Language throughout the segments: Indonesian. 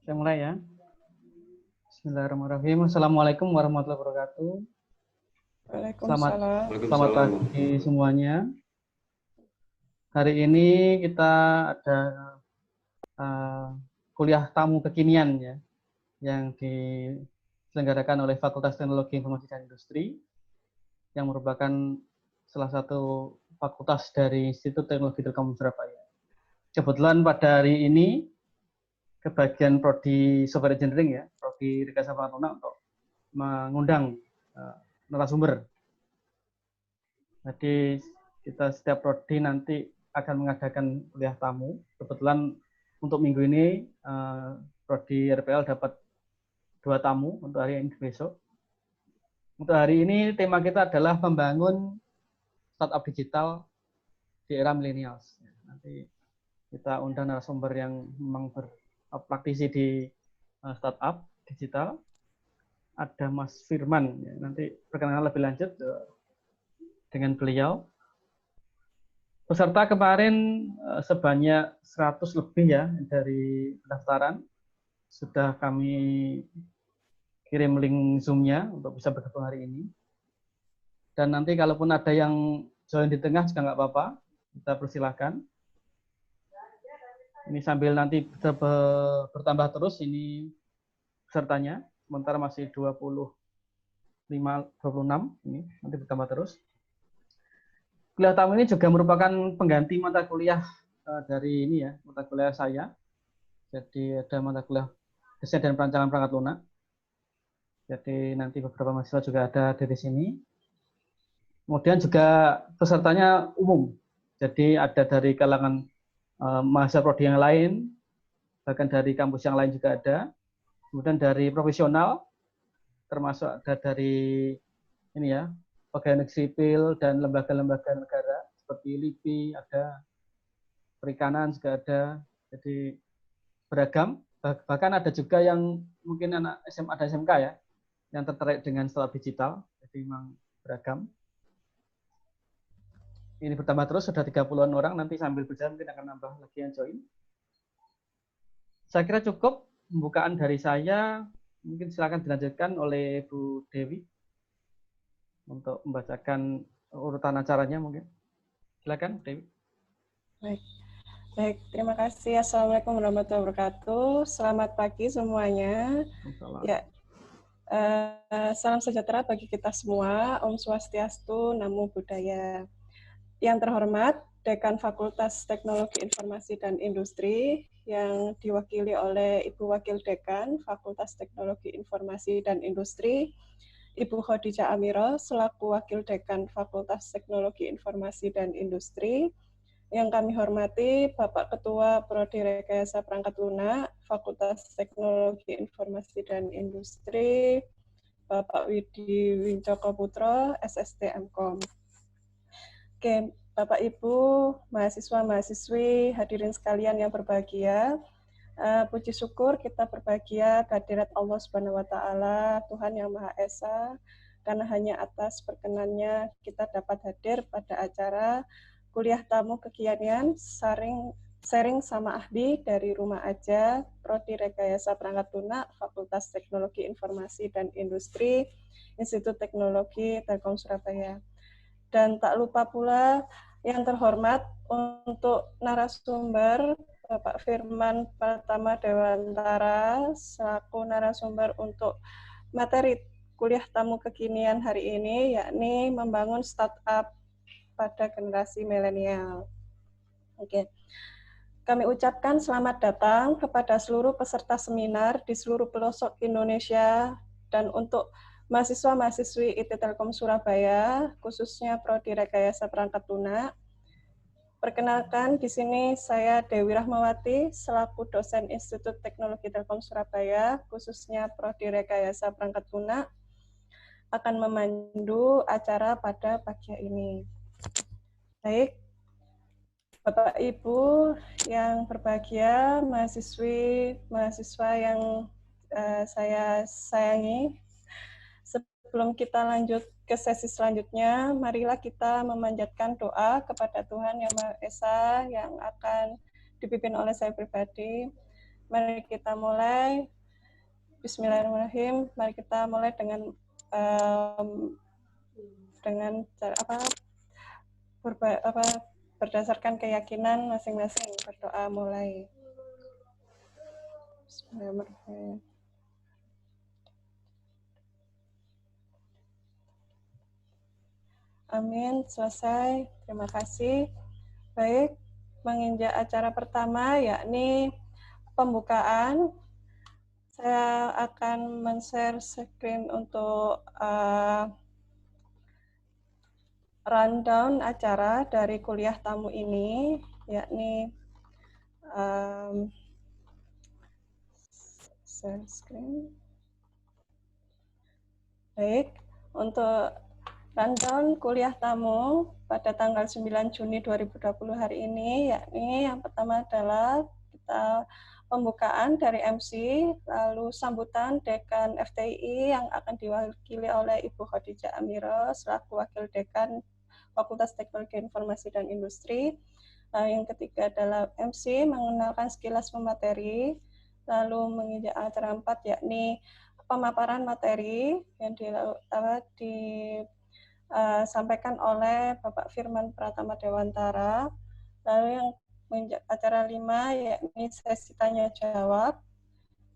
Saya mulai ya. Bismillahirrahmanirrahim. Assalamualaikum warahmatullahi wabarakatuh. Selamat Waalaikumsalam. selamat pagi semuanya. Hari ini kita ada kuliah tamu kekinian ya, yang diselenggarakan oleh Fakultas Teknologi Informasi dan Industri, yang merupakan salah satu fakultas dari Institut Teknologi Telkom Surabaya. Kebetulan pada hari ini kebagian prodi Software Engineering ya, prodi Rekayasa Perangkat untuk mengundang narasumber. Jadi kita setiap prodi nanti akan mengadakan kuliah tamu. Kebetulan untuk minggu ini prodi RPL dapat 2 tamu untuk hari ini besok. Untuk hari ini tema kita adalah membangun startup digital di era millennials. Nanti kita undang narasumber yang memang berpraktisi di startup digital. Ada Mas Firman, nanti perkenalan lebih lanjut dengan beliau. Peserta kemarin sebanyak 100 lebih ya dari pendaftaran. Sudah kami kirim link Zoom-nya untuk bisa bergabung hari ini. Dan nanti kalaupun ada yang join di tengah juga nggak apa-apa, kita persilahkan. Ini sambil nanti bertambah terus ini pesertanya, sementara masih 26 ini nanti bertambah terus. Kuliah tamu ini juga merupakan pengganti mata kuliah dari ini ya, mata kuliah saya. Jadi ada mata kuliah desain dan perancangan perangkat lunak. Jadi nanti beberapa mahasiswa juga ada dari sini. Kemudian juga pesertanya umum. Jadi ada dari kalangan mahasiswa prodi yang lain, bahkan dari kampus yang lain juga ada. Kemudian dari profesional, termasuk ada dari ini ya, pegawai negeri sipil dan lembaga-lembaga negara seperti LIPI, ada perikanan juga ada. Jadi beragam. Bahkan ada juga yang mungkin anak SMA dan SMK ya, yang tertarik dengan startup digital. Jadi memang beragam. Ini bertambah terus, sudah 30-an orang, nanti sambil berjalan mungkin akan nambah lagi yang join. Saya kira cukup pembukaan dari saya, mungkin silakan dilanjutkan oleh Bu Dewi untuk membacakan urutan acaranya mungkin. Silakan Dewi. Baik, terima kasih. Assalamualaikum warahmatullahi wabarakatuh. Selamat pagi semuanya. Ya, salam sejahtera bagi kita semua. Om Swastiastu, Namo Buddhaya. Yang terhormat, Dekan Fakultas Teknologi Informasi dan Industri yang diwakili oleh Ibu Wakil Dekan Fakultas Teknologi Informasi dan Industri, Ibu Khadijah Amiro selaku Wakil Dekan Fakultas Teknologi Informasi dan Industri. Yang kami hormati Bapak Ketua Prodi Rekayasa Perangkat Lunak Fakultas Teknologi Informasi dan Industri, Bapak Widi Wincoko Putro, SST MKOM. Oke, Bapak Ibu, mahasiswa-mahasiswi, hadirin sekalian yang berbahagia, puji syukur kita berbahagia kehadirat Allah Subhanahu wa taala, Tuhan yang Maha Esa, karena hanya atas perkenannya kita dapat hadir pada acara kuliah tamu kekinian sharing sama ahli dari rumah aja, Prodi Rekayasa Perangkat Lunak, Fakultas Teknologi Informasi dan Industri, Institut Teknologi Telkom Surabaya. Dan tak lupa pula yang terhormat untuk narasumber Bapak Firman Pratama Dewantara selaku narasumber untuk materi kuliah tamu kekinian hari ini, yakni membangun startup pada generasi milenial. Oke. Kami ucapkan selamat datang kepada seluruh peserta seminar di seluruh pelosok Indonesia dan untuk mahasiswa-mahasiswi IT Telkom Surabaya, khususnya Prodi Rekayasa Perangkat Lunak. Perkenalkan, di sini saya Dewi Rahmawati, selaku dosen Institut Teknologi Telkom Surabaya, khususnya Prodi Rekayasa Perangkat Lunak, akan memandu acara pada pagi ini. Baik, Bapak Ibu yang berbahagia, mahasiswa yang saya sayangi, sebelum kita lanjut ke sesi selanjutnya, marilah kita memanjatkan doa kepada Tuhan Yang Maha Esa yang akan dipimpin oleh saya pribadi. Mari kita mulai. Bismillahirrahmanirrahim. Mari kita mulai dengan berdasarkan keyakinan masing-masing. Berdoa mulai. Bismillahirrahmanirrahim. Amin. Selesai. Terima kasih. Baik, menginjak acara pertama yakni pembukaan. Saya akan men-share screen untuk rundown acara dari kuliah tamu ini, yakni share screen. Baik, untuk rundown kuliah tamu pada tanggal 9 Juni 2020 hari ini, yakni yang pertama adalah kita pembukaan dari MC, lalu sambutan Dekan FTI yang akan diwakili oleh Ibu Khadijah Amiro selaku Wakil Dekan Fakultas Teknologi Informasi dan Industri. Yang ketiga adalah MC mengenalkan sekilas pemateri, lalu menginjak acara 4 yakni pemaparan materi yang disampaikan oleh Bapak Firman Pratama Dewantara. Lalu yang menginjak acara 5 yakni sesi tanya jawab,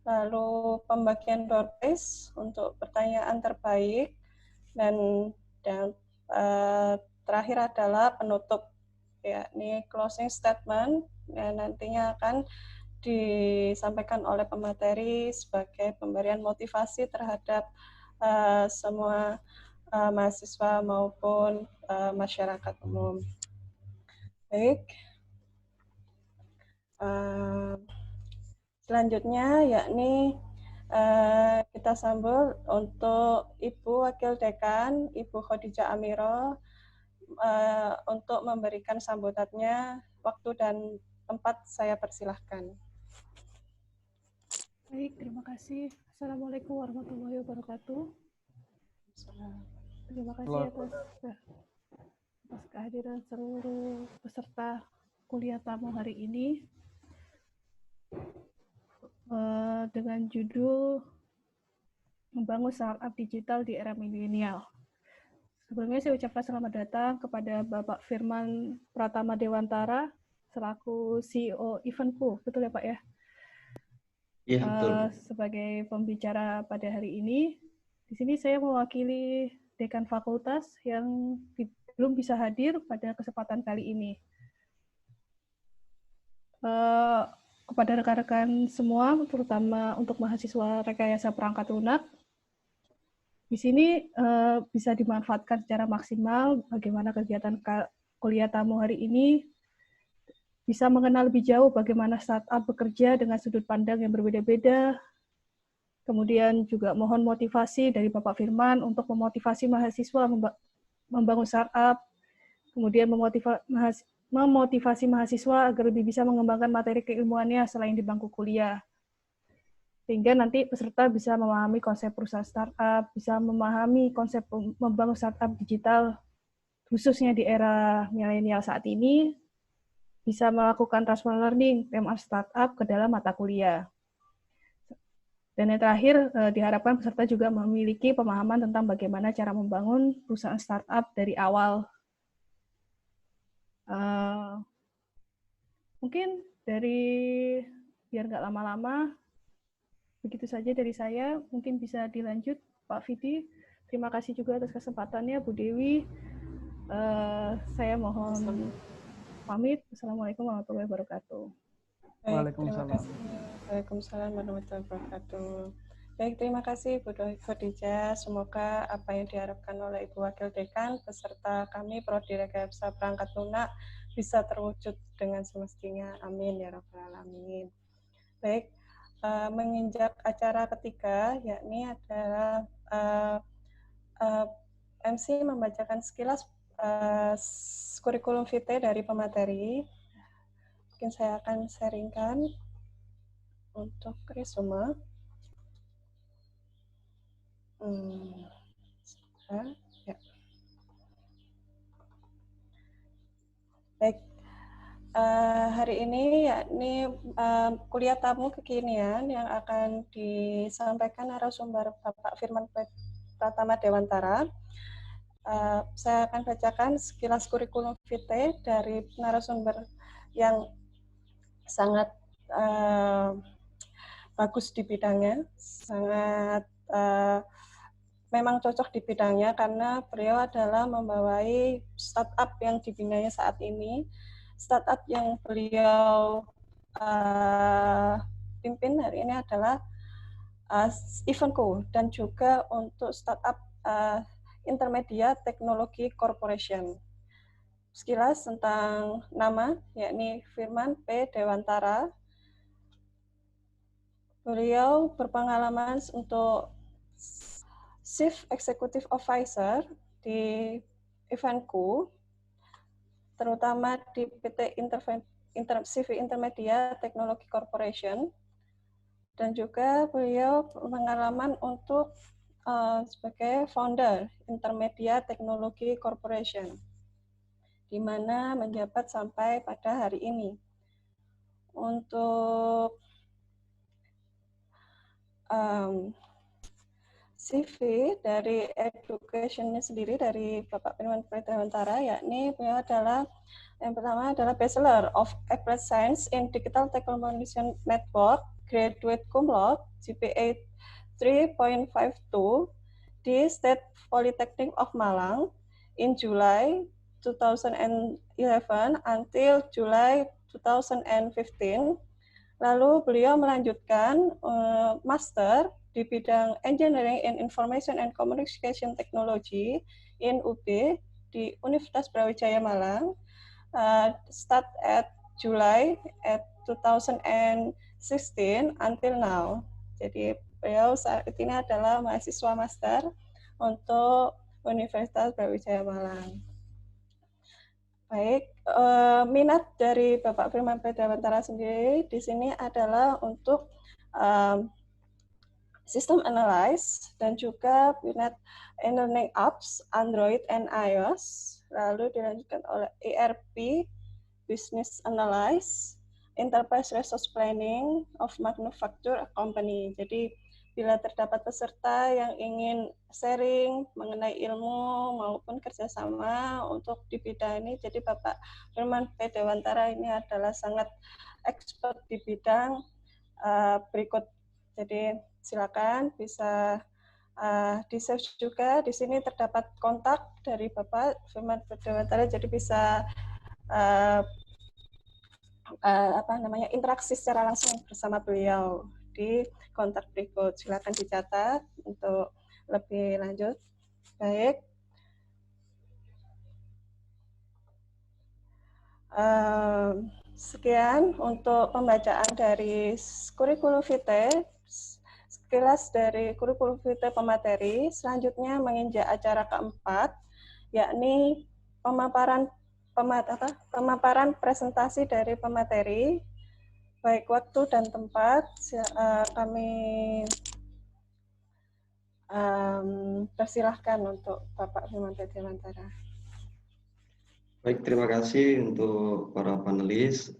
lalu pembagian door prize untuk pertanyaan terbaik, dan terakhir adalah penutup, yakni closing statement yang nantinya akan disampaikan oleh pemateri sebagai pemberian motivasi terhadap semua mahasiswa maupun masyarakat umum. Baik. Selanjutnya yakni kita sambut untuk Ibu Wakil Dekan, Ibu Khadijah Amiro, untuk memberikan sambutannya. Waktu dan tempat saya persilahkan. Baik, terima kasih. Assalamualaikum warahmatullahi wabarakatuh. Terima kasih atas kehadiran seluruh peserta kuliah tamu hari ini dengan judul Membangun Startup Digital di Era Milenial. Sebelumnya saya ucapkan selamat datang kepada Bapak Firman Pratama Dewantara selaku CEO Eventpool, betul ya Pak ya? Iya, betul. Sebagai pembicara pada hari ini, di sini saya mewakili Dekan Fakultas yang belum bisa hadir pada kesempatan kali ini. Kepada rekan-rekan semua, terutama untuk mahasiswa rekayasa perangkat lunak, di sini bisa dimanfaatkan secara maksimal bagaimana kegiatan kuliah tamu hari ini, bisa mengenal lebih jauh bagaimana startup bekerja dengan sudut pandang yang berbeda-beda. Kemudian juga mohon motivasi dari Bapak Firman untuk memotivasi mahasiswa membangun startup, kemudian memotivasi mahasiswa agar lebih bisa mengembangkan materi keilmuannya selain di bangku kuliah. Sehingga nanti peserta bisa memahami konsep perusahaan startup, bisa memahami konsep membangun startup digital, khususnya di era milenial saat ini, bisa melakukan transfer learning tema startup ke dalam mata kuliah. Dan yang terakhir, diharapkan peserta juga memiliki pemahaman tentang bagaimana cara membangun perusahaan startup dari awal. Mungkin biar nggak lama-lama, begitu saja dari saya. Mungkin bisa dilanjut, Pak Fidi. Terima kasih juga atas kesempatannya, Bu Dewi. Saya mohon pamit. Assalamualaikum warahmatullahi wabarakatuh. Waalaikumsalam. Waalaikumsalam warahmatullahi wabarakatuh. Baik, terima kasih Bu Khadijah. Semoga apa yang diharapkan oleh Ibu Wakil Dekan beserta kami Prodi Rekayasa Perangkat Lunak bisa terwujud dengan semestinya. Amin ya rabbal alamin. Baik, menginjak acara ketiga, yakni adalah MC membacakan sekilas kurikulum vitae dari pemateri. Mungkin saya akan sharingkan untuk resume. Ya. Baik, hari ini yakni kuliah tamu kekinian yang akan disampaikan narasumber Bapak Firman Pratama Dewantara. Saya akan bacakan sekilas kurikulum vitae dari narasumber yang sangat bagus di bidangnya, sangat memang cocok di bidangnya karena beliau adalah membawai startup yang dibinanya saat ini. Startup yang beliau pimpin hari ini adalah Ivanco dan juga untuk startup Intermedia Technology Corporation. Sekilas tentang nama, yakni Firman P. Dewantara. Beliau berpengalaman untuk Chief Executive Officer di Ivanco, terutama di PT CV Intermedia Technology Corporation, dan juga beliau berpengalaman untuk sebagai founder Intermedia Technology Corporation, di mana menjabat sampai pada hari ini. Untuk CV dari education-nya sendiri dari Bapak Firman Dewantara, yakni beliau adalah yang pertama adalah Bachelor of Applied Science in Digital Telecommunication Network, graduate cum laude, GPA 3.52 di State Polytechnic of Malang in July 2011 until July 2015. Lalu beliau melanjutkan master di bidang Engineering in Information and Communication Technology in UB di Universitas Brawijaya Malang, start at July 2016 until now. Jadi beliau saat ini adalah mahasiswa master untuk Universitas Brawijaya Malang. Baik, minat dari Bapak Firman Dewantara sendiri di sini adalah untuk System Analyze dan juga minat Learning Apps, Android and iOS. Lalu dilanjutkan oleh ERP, Business Analyze, Enterprise Resource Planning of Manufacture Company. Jadi bila terdapat peserta yang ingin sharing mengenai ilmu maupun kerjasama untuk di bidang ini, jadi Bapak Firman P. Dewantara ini adalah sangat expert di bidang berikut. Jadi silakan bisa di-save juga. Di sini terdapat kontak dari Bapak Firman P. Dewantara, jadi bisa interaksi secara langsung bersama beliau di kontak berikut. Silakan dicatat untuk lebih lanjut. Baik. Sekian untuk pembacaan dari kurikulum vitae. Sekilas dari kurikulum vitae pemateri. Selanjutnya menginjak acara keempat, yakni pemaparan presentasi dari pemateri. Baik waktu dan tempat, kami persilahkan untuk Bapak Firman Dewantara. Baik, terima kasih untuk para panelis.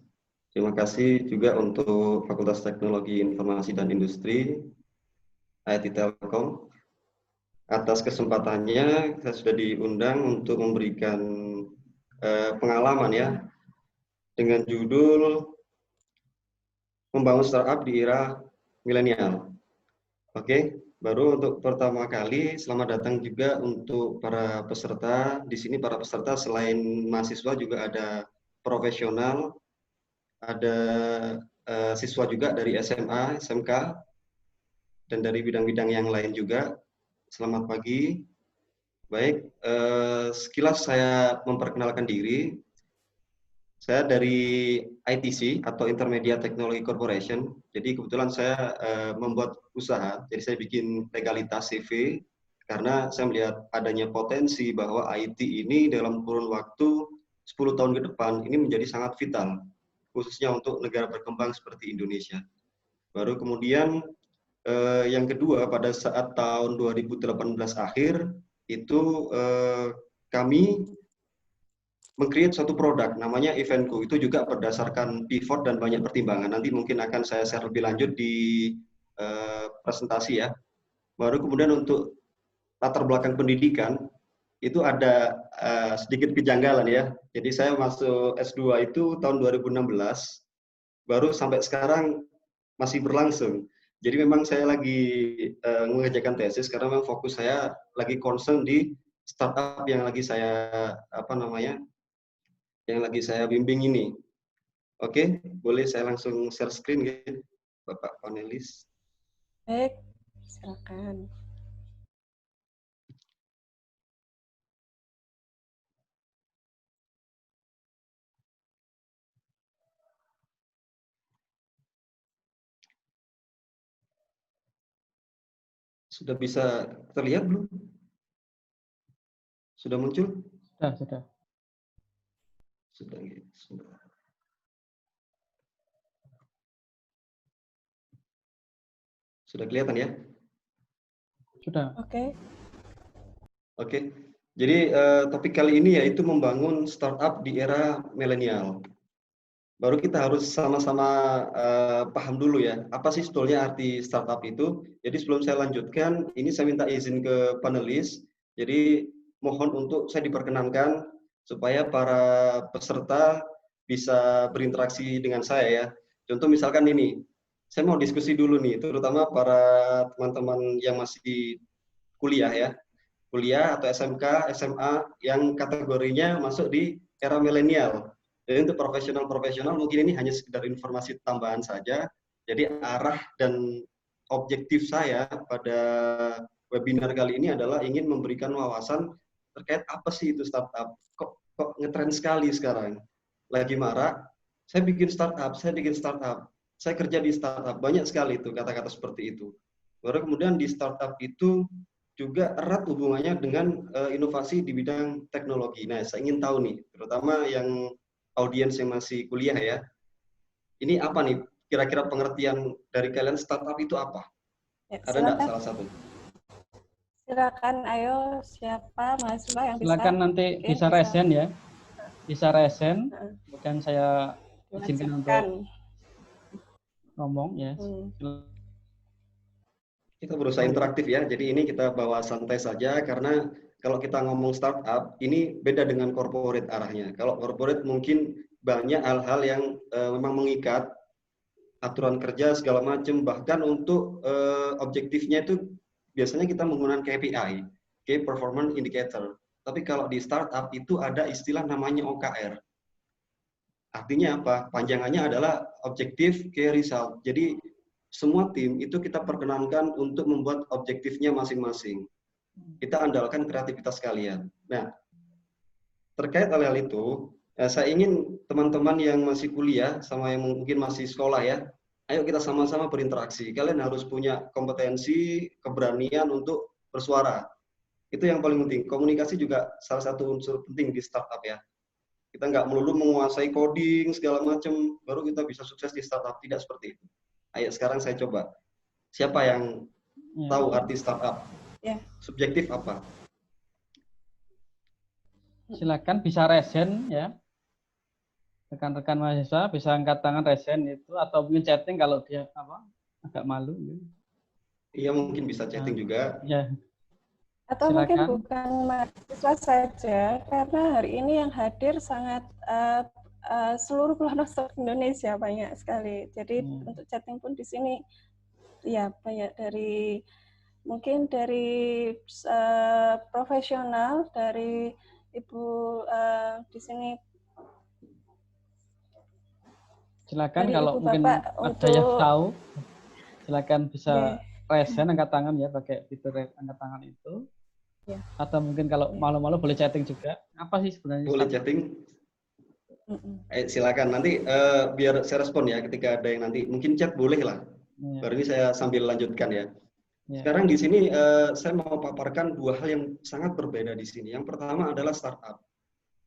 Terima kasih juga untuk Fakultas Teknologi Informasi dan Industri, IT Telkom. Atas kesempatannya, saya sudah diundang untuk memberikan pengalaman ya, dengan judul Membangun Startup di Era Milenial. Oke, baru untuk pertama kali, selamat datang juga untuk para peserta. Di sini para peserta selain mahasiswa juga ada profesional, ada siswa juga dari SMA, SMK, dan dari bidang-bidang yang lain juga. Selamat pagi. Baik, sekilas saya memperkenalkan diri. Saya dari ITC atau Intermedia Technology Corporation. Jadi kebetulan saya membuat usaha. Jadi saya bikin legalitas CV karena saya melihat adanya potensi bahwa IT ini dalam kurun waktu 10 tahun ke depan ini menjadi sangat vital, khususnya untuk negara berkembang seperti Indonesia. Baru kemudian yang kedua, pada saat tahun 2018 akhir itu kami meng-create suatu produk namanya Eventku. Itu juga berdasarkan pivot dan banyak pertimbangan. Nanti mungkin akan saya share lebih lanjut di presentasi ya. Baru kemudian untuk latar belakang pendidikan itu ada sedikit kejanggalan ya. Jadi saya masuk S2 itu tahun 2016, baru sampai sekarang masih berlangsung. Jadi memang saya lagi mengerjakan tesis karena memang fokus saya lagi concern di startup yang lagi saya yang lagi saya bimbing ini. Oke, boleh saya langsung share screen gitu, Bapak panelis. Baik, silakan. Sudah bisa terlihat belum? Sudah muncul? Sudah. Sudah. Sudah kelihatan ya? Sudah. Oke. Oke. Jadi topik kali ini yaitu membangun startup di era milenial. Baru kita harus sama-sama paham dulu ya, apa sih sebetulnya arti startup itu. Jadi sebelum saya lanjutkan, ini saya minta izin ke panelis. Jadi mohon untuk saya diperkenankan supaya para peserta bisa berinteraksi dengan saya ya. Contoh misalkan ini, saya mau diskusi dulu nih, terutama para teman-teman yang masih kuliah ya. Kuliah atau SMK, SMA yang kategorinya masuk di era milenial. Jadi untuk profesional mungkin ini hanya sekedar informasi tambahan saja. Jadi arah dan objektif saya pada webinar kali ini adalah ingin memberikan wawasan terkait apa sih itu startup. Kok ngetren sekali sekarang. Lagi marak, saya bikin startup. Saya kerja di startup. Banyak sekali itu kata-kata seperti itu. Baru kemudian di startup itu juga erat hubungannya dengan inovasi di bidang teknologi. Nah, saya ingin tahu nih, terutama yang audiens yang masih kuliah ya, ini apa nih kira-kira pengertian dari kalian startup itu apa? Ya, ada nggak salah satu? Silakan, ayo siapa mahasiswa yang bisa? Silakan nanti bisa resen ya, bisa resen. Kemudian saya izinkan untuk ngomong ya. Kita berusaha interaktif ya, jadi ini kita bawa santai saja karena kalau kita ngomong startup, ini beda dengan corporate arahnya. Kalau corporate mungkin banyak hal-hal yang memang mengikat, aturan kerja segala macam, bahkan untuk objektifnya itu biasanya kita menggunakan KPI, Key Performance Indicator. Tapi kalau di startup itu ada istilah namanya OKR. Artinya apa? Panjangannya adalah Objective Key Result. Jadi semua tim itu kita perkenankan untuk membuat objektifnya masing-masing. Kita andalkan kreativitas kalian. Nah, terkait hal-hal itu, saya ingin teman-teman yang masih kuliah sama yang mungkin masih sekolah ya, ayo kita sama-sama berinteraksi. Kalian harus punya kompetensi, keberanian untuk bersuara. Itu yang paling penting. Komunikasi juga salah satu unsur penting di startup ya. Kita nggak melulu menguasai coding segala macam, baru kita bisa sukses di startup. Tidak seperti itu. Ayo sekarang saya coba. Siapa yang tahu arti startup? Subjektif apa? Silakan bisa resen ya. Rekan-rekan mahasiswa bisa angkat tangan resen itu atau mungkin chatting kalau dia agak malu. Iya mungkin bisa chatting juga. Ya. Atau silakan. Mungkin bukan mahasiswa saja karena hari ini yang hadir sangat seluruh pelosok Indonesia banyak sekali. Jadi untuk chatting pun di sini ya banyak dari mungkin dari profesional, dari Ibu di sini. Silakan kalau mungkin ada yang tahu, silakan bisa resen angkat tangan ya pakai fitur angkat tangan itu. Ya. Atau mungkin kalau malu-malu boleh chatting juga. Apa sih sebenarnya? Boleh chatting. Silakan nanti biar saya respon ya ketika ada yang nanti mungkin chat boleh lah. Ya. Baru ini saya sambil lanjutkan ya. Sekarang di sini saya mau paparkan dua hal yang sangat berbeda di sini. Yang pertama adalah startup.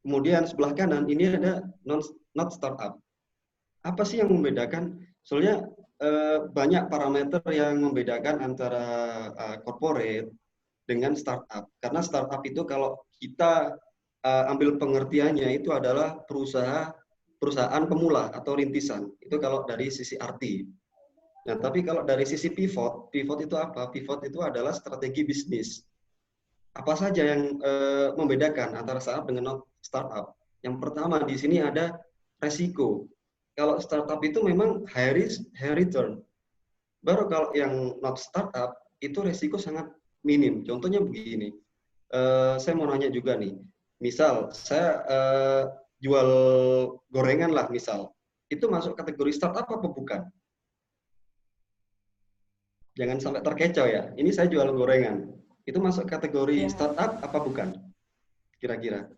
Kemudian sebelah kanan ini ada not startup. Apa sih yang membedakan? Soalnya banyak parameter yang membedakan antara corporate dengan startup. Karena startup itu kalau kita ambil pengertiannya itu adalah perusahaan pemula atau rintisan. Itu kalau dari sisi arti. Nah, tapi kalau dari sisi pivot itu apa? Pivot itu adalah strategi bisnis. Apa saja yang membedakan antara startup dengan startup? Yang pertama di sini ada resiko. Kalau startup itu memang high risk, high return. Baru kalau yang not startup itu resiko sangat minim. Contohnya begini, saya mau nanya juga nih. Misal saya jual gorengan lah misal, itu masuk kategori startup apa bukan? Jangan sampai terkecoh ya. Ini saya jual gorengan, itu masuk kategori startup apa bukan? Kira-kira?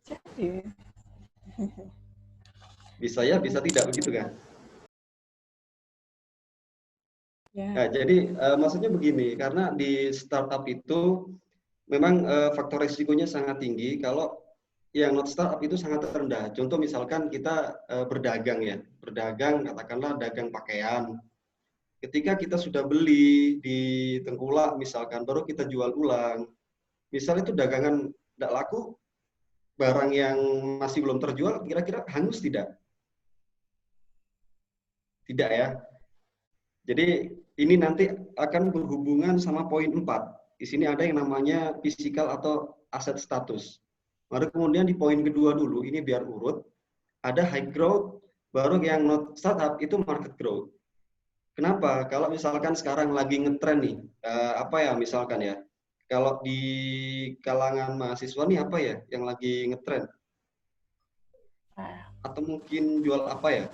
Bisa ya, bisa tidak, begitu kan? Nah, jadi maksudnya begini, karena di startup itu memang faktor risikonya sangat tinggi. Kalau yang not startup itu sangat rendah. Contoh misalkan kita berdagang ya, berdagang katakanlah dagang pakaian. Ketika kita sudah beli di Tengkulak misalkan, baru kita jual ulang. Misal itu dagangan tidak laku, barang yang masih belum terjual, kira-kira hangus tidak? Tidak ya. Jadi ini nanti akan berhubungan sama poin 4. Di sini ada yang namanya physical atau aset status. Baru kemudian di poin kedua dulu, ini biar urut, ada high growth, baru yang not startup itu market growth. Kenapa? Kalau misalkan sekarang lagi ngetren nih, apa ya misalkan ya, kalau di kalangan mahasiswa nih apa ya yang lagi ngetren? Atau mungkin jual apa ya?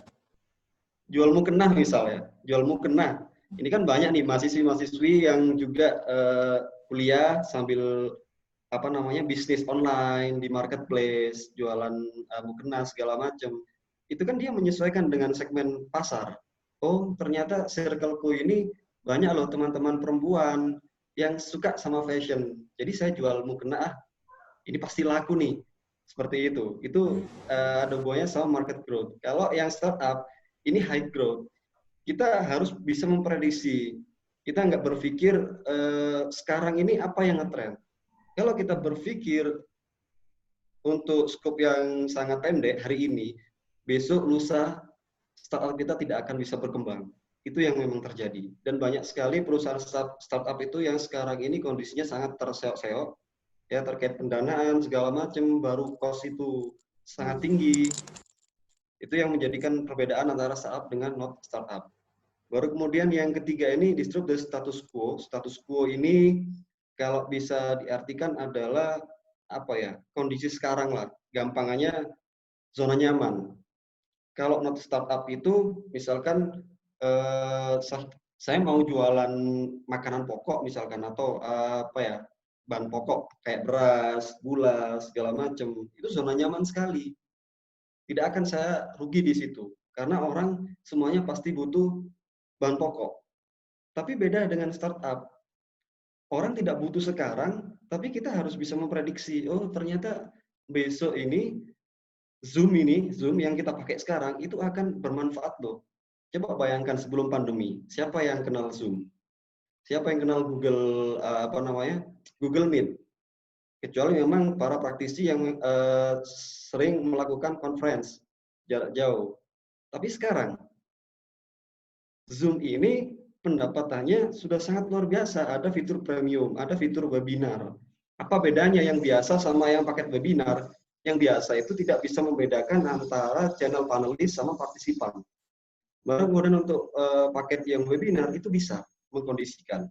Jual mukena misalnya, jual mukena. Ini kan banyak nih mahasiswi-mahasiswi yang juga kuliah sambil apa namanya bisnis online di marketplace, jualan mukena segala macam. Itu kan dia menyesuaikan dengan segmen pasar. Oh, ternyata circleku ini banyak loh teman-teman perempuan yang suka sama fashion. Jadi saya jual mukena, ini pasti laku nih. Seperti itu. Itu ada hubungannya sama market growth. Kalau yang startup ini high growth. Kita harus bisa memprediksi. Kita nggak berpikir sekarang ini apa yang ngetrend. Kalau kita berpikir untuk skop yang sangat pendek hari ini, besok lusa startup kita tidak akan bisa berkembang. Itu yang memang terjadi. Dan banyak sekali perusahaan startup itu yang sekarang ini kondisinya sangat terseok-seok, ya terkait pendanaan segala macam, baru cost itu sangat tinggi. Itu yang menjadikan perbedaan antara startup dengan not startup. Baru kemudian yang ketiga ini disrupt the status quo. Status quo ini kalau bisa diartikan adalah apa ya, kondisi sekarang lah. Gampangannya zona nyaman. Kalau not startup itu misalkan saya mau jualan makanan pokok misalkan atau apa ya, bahan pokok kayak beras, gula, segala macam. Itu zona nyaman sekali. Tidak akan saya rugi di situ. Karena orang semuanya pasti butuh bahan pokok. Tapi beda dengan startup. Orang tidak butuh sekarang, tapi kita harus bisa memprediksi, oh ternyata besok ini Zoom yang kita pakai sekarang, itu akan bermanfaat loh. Coba bayangkan sebelum pandemi, siapa yang kenal Zoom? Siapa yang kenal Google, Google Meet? Kecuali memang para praktisi yang sering melakukan conference jarak jauh. Tapi sekarang, Zoom ini pendapatannya sudah sangat luar biasa. Ada fitur premium, ada fitur webinar. Apa bedanya yang biasa sama yang paket webinar? Yang biasa itu tidak bisa membedakan antara channel panelis sama partisipan. Baru kemudian untuk paket yang webinar itu bisa mengkondisikan.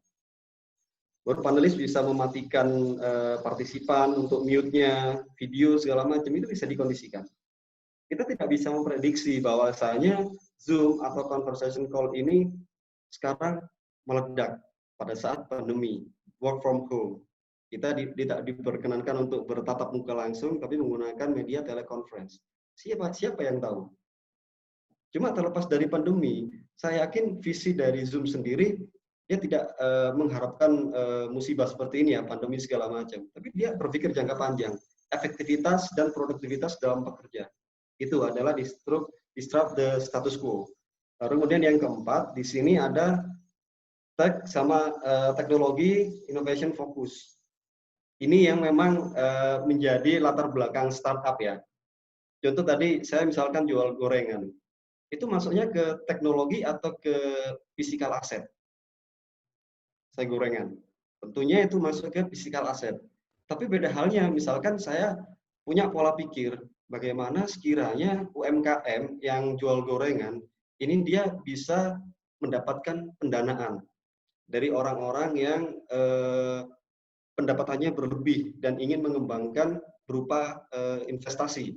Baru panelis bisa mematikan partisipan untuk mute-nya, video segala macam itu bisa dikondisikan. Kita tidak bisa memprediksi bahwasanya Zoom atau conversation call ini sekarang meledak pada saat pandemi, work from home. Kita tidak diperkenankan untuk bertatap muka langsung, tapi menggunakan media teleconference. Siapa yang tahu? Cuma terlepas dari pandemi, saya yakin visi dari Zoom sendiri, dia tidak mengharapkan musibah seperti ini ya, pandemi segala macam. Tapi dia berpikir jangka panjang, efektivitas dan produktivitas dalam bekerja. Itu adalah disrupt the status quo. Lalu kemudian yang keempat, di sini ada tech sama teknologi innovation fokus. Ini yang memang menjadi latar belakang startup ya. Contoh tadi saya misalkan jual gorengan, itu masuknya ke teknologi atau ke physical asset? Saya gorengan. Tentunya itu masuk ke physical asset. Tapi beda halnya, misalkan saya punya pola pikir, bagaimana sekiranya UMKM yang jual gorengan, ini dia bisa mendapatkan pendanaan dari orang-orang yang pendapatannya berlebih dan ingin mengembangkan berupa investasi.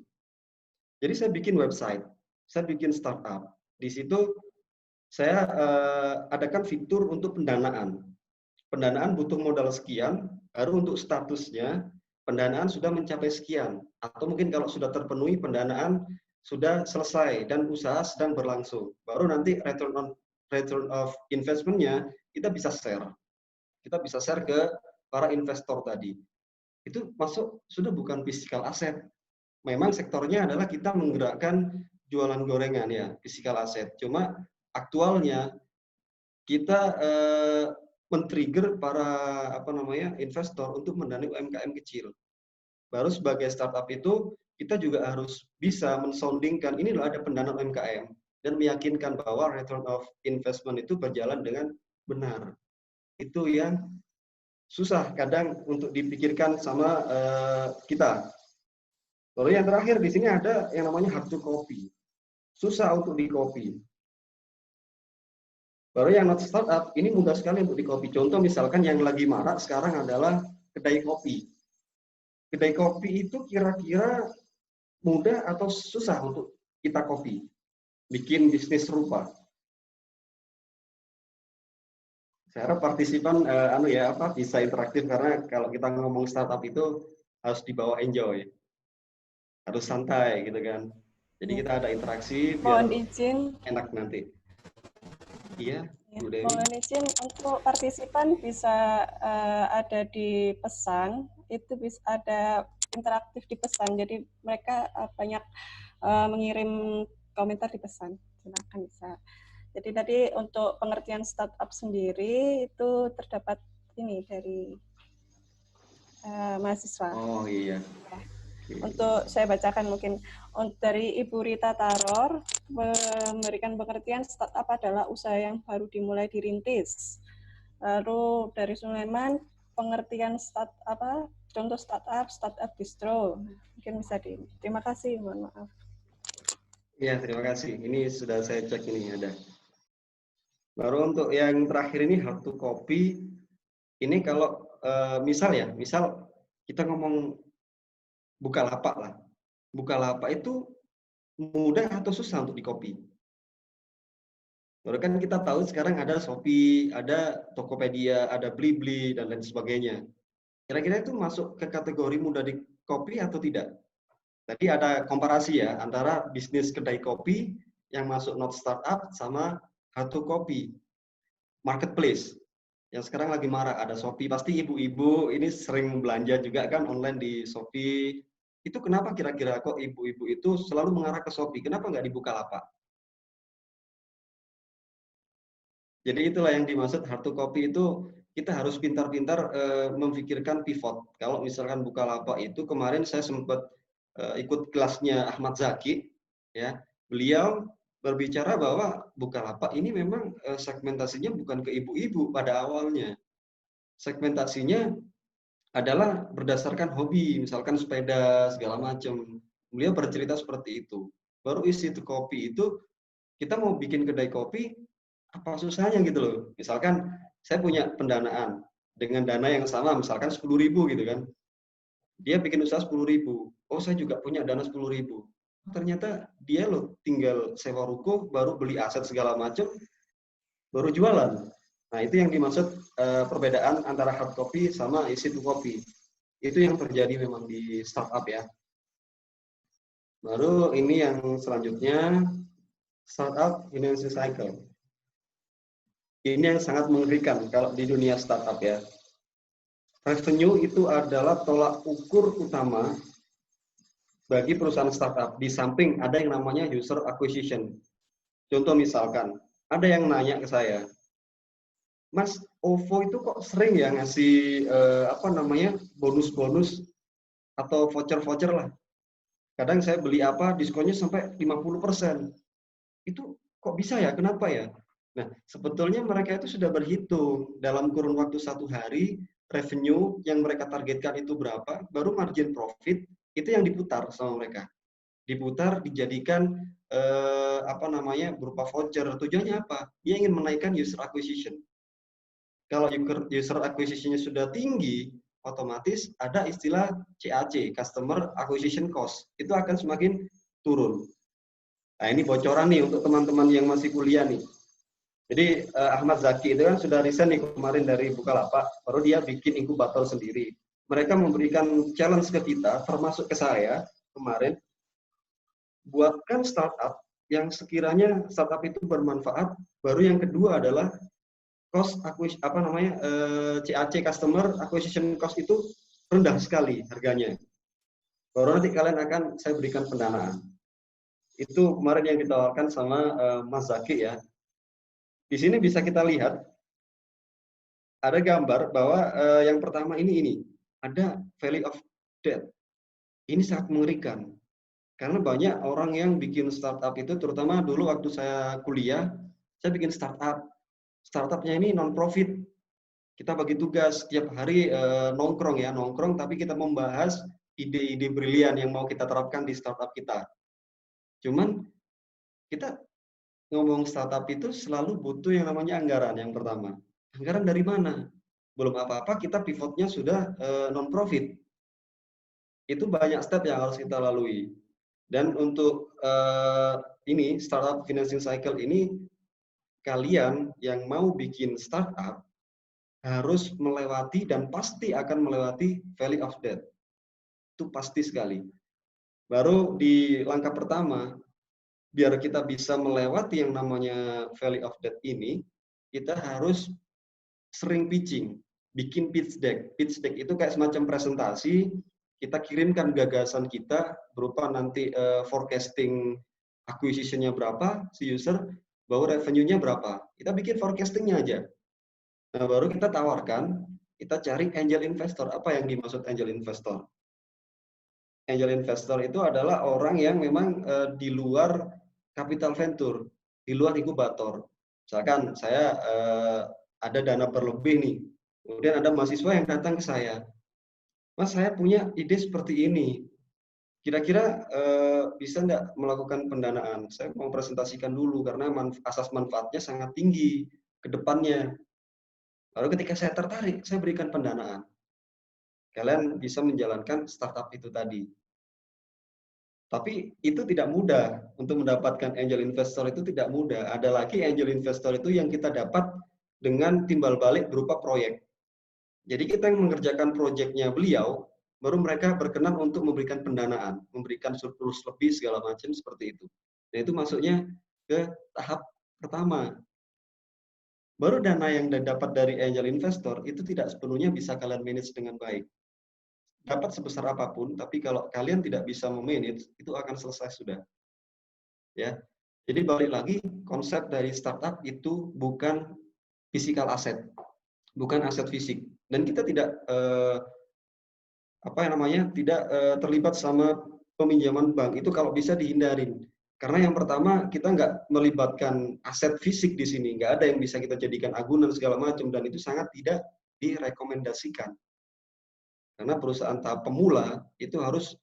Jadi saya bikin website, saya bikin startup. Di situ saya adakan fitur untuk pendanaan. Pendanaan butuh modal sekian, baru untuk statusnya pendanaan sudah mencapai sekian. Atau mungkin kalau sudah terpenuhi pendanaan sudah selesai dan usaha sedang berlangsung. Baru nanti return of investment-nya kita bisa share. Kita bisa share ke para investor tadi. Itu masuk sudah bukan physical asset. Memang sektornya adalah kita menggerakkan jualan gorengan ya, physical asset. Cuma aktualnya kita men-trigger para investor untuk mendanai UMKM kecil. Baru sebagai startup itu kita juga harus bisa mensoundingkan ini loh ada pendanaan UMKM dan meyakinkan bahwa return of investment itu berjalan dengan benar. Itu yang susah kadang untuk dipikirkan sama kita. Lalu yang terakhir di sini ada yang namanya hard to copy. Susah untuk di-copy. Baru yang not startup, ini mudah sekali untuk di-copy. Contoh misalkan yang lagi marak sekarang adalah kedai kopi. Kedai kopi itu kira-kira mudah atau susah untuk kita copy? Bikin bisnis serupa. Saya harap partisipan bisa interaktif karena kalau kita ngomong startup itu harus dibawa enjoy. Harus santai gitu kan. Jadi kita ada interaksi biar Mohon izin. Enak nanti. Iya, Bu Dewi. Mohon izin untuk partisipan bisa ada di pesan, itu bisa ada interaktif di pesan. Jadi mereka banyak mengirim komentar di pesan. Silakan bisa. Jadi tadi untuk pengertian startup sendiri itu terdapat ini dari mahasiswa. Oh iya. Untuk saya bacakan mungkin dari Ibu Rita Taror memberikan pengertian startup adalah usaha yang baru dimulai dirintis. Lalu dari Sulaiman pengertian contoh startup distro mungkin bisa terima kasih, mohon maaf. Iya, terima kasih. Ini sudah saya cek ini ada. Baru untuk yang terakhir ini hard to copy. Ini kalau misal kita ngomong Bukalapak lah. Bukalapak itu mudah atau susah untuk di-copy? Baru kan kita tahu sekarang ada Shopee, ada Tokopedia, ada Blibli, dan lain sebagainya. Kira-kira itu masuk ke kategori mudah di-copy atau tidak? Tadi ada komparasi ya, antara bisnis kedai kopi yang masuk not startup sama hard to copy. Marketplace, yang sekarang lagi marak, ada Shopee. Pasti ibu-ibu ini sering belanja juga kan online di Shopee. Itu kenapa kira-kira kok ibu-ibu itu selalu mengarah ke Shopee? Kenapa nggak di Bukalapak? Jadi itulah yang dimaksud hard to copy itu kita harus pintar-pintar memikirkan pivot. Kalau misalkan Bukalapak itu kemarin saya sempat ikut kelasnya Ahmad Zaki, ya beliau berbicara bahwa Bukalapak ini memang segmentasinya bukan ke ibu-ibu pada awalnya. Segmentasinya adalah berdasarkan hobi, misalkan sepeda segala macam. Beliau bercerita seperti itu. Baru isi itu kopi itu kita mau bikin kedai kopi apa susahnya gitu loh. Misalkan saya punya pendanaan dengan dana yang sama, misalkan 10.000 gitu kan. Dia bikin usaha 10.000. Oh, saya juga punya dana 10.000. Ternyata dia loh tinggal sewa ruko, baru beli aset segala macam, baru jualan. Nah, itu yang dimaksud perbedaan antara hard copy sama easy to copy. Itu yang terjadi memang di startup ya. Baru ini yang selanjutnya, startup financial cycle. Ini yang sangat mengerikan kalau di dunia startup ya. Revenue itu adalah tolak ukur utama bagi perusahaan startup. Di samping ada yang namanya user acquisition. Contoh misalkan, ada yang nanya ke saya, Mas OVO itu kok sering ya ngasih bonus-bonus atau voucher-voucher lah. Kadang saya beli apa diskonnya sampai 50%. Itu kok bisa ya? Kenapa ya? Nah, sebetulnya mereka itu sudah berhitung dalam kurun waktu 1 hari revenue yang mereka targetkan itu berapa, baru margin profit itu yang diputar sama mereka. Diputar, dijadikan berupa voucher. Tujuannya apa? Dia ingin menaikkan user acquisition. Kalau user acquisition-nya sudah tinggi, otomatis ada istilah CAC, Customer Acquisition Cost. Itu akan semakin turun. Nah, ini bocoran nih untuk teman-teman yang masih kuliah nih. Jadi Ahmad Zaki itu kan sudah resign nih kemarin dari Bukalapak, baru dia bikin inkubator sendiri. Mereka memberikan challenge ke kita, termasuk ke saya kemarin, buatkan startup yang sekiranya startup itu bermanfaat. Baru yang kedua adalah CAC, Customer Acquisition Cost itu rendah sekali harganya. Baru nanti kalian saya berikan pendanaan. Itu kemarin yang ditawarkan sama Mas Zaki ya. Di sini bisa kita lihat ada gambar bahwa yang pertama ini ada Valley of Death. Ini sangat mengerikan karena banyak orang yang bikin startup itu, terutama dulu waktu saya kuliah, saya bikin startupnya ini non profit. Kita bagi tugas setiap hari nongkrong, tapi kita membahas ide-ide brilian yang mau kita terapkan di startup kita. Cuman kita ngomong startup itu selalu butuh yang namanya anggaran yang pertama. Anggaran dari mana? Belum apa-apa kita pivotnya sudah non-profit. Itu banyak step yang harus kita lalui. Dan untuk startup financing cycle ini, kalian yang mau bikin startup harus melewati dan pasti akan melewati Valley of Death. Itu pasti sekali. Baru di langkah pertama, biar kita bisa melewati yang namanya Valley of Death ini, kita harus sering pitching, bikin pitch deck. Pitch deck itu kayak semacam presentasi, kita kirimkan gagasan kita berupa nanti forecasting acquisition-nya berapa si user, bahwa revenue-nya berapa. Kita bikin forecasting-nya aja. Nah, baru kita tawarkan, kita cari angel investor. Apa yang dimaksud angel investor? Angel investor itu adalah orang yang memang di luar capital venture, di luar inkubator. Misalkan saya ada dana berlebih nih, kemudian ada mahasiswa yang datang ke saya, Mas saya punya ide seperti ini, kira-kira bisa nggak melakukan pendanaan? Saya mau presentasikan dulu karena asas manfaatnya sangat tinggi ke depannya. Lalu ketika saya tertarik, saya berikan pendanaan. Kalian bisa menjalankan startup itu tadi. Tapi itu tidak mudah. Untuk mendapatkan angel investor itu tidak mudah. Ada lagi angel investor itu yang kita dapat dengan timbal balik berupa proyek. Jadi kita yang mengerjakan proyeknya beliau, baru mereka berkenan untuk memberikan pendanaan, memberikan surplus lebih segala macam seperti itu. Nah itu masuknya ke tahap pertama. Baru dana yang dapat dari angel investor itu tidak sepenuhnya bisa kalian manage dengan baik. Dapat sebesar apapun, tapi kalau kalian tidak bisa memanage, itu akan selesai sudah. Ya, jadi balik lagi konsep dari startup itu bukan physical asset, bukan aset fisik, dan kita tidak tidak terlibat sama peminjaman bank. Itu kalau bisa dihindarin. Karena yang pertama kita nggak melibatkan aset fisik di sini, nggak ada yang bisa kita jadikan agunan segala macam, dan itu sangat tidak direkomendasikan. Karena perusahaan tahap pemula itu harus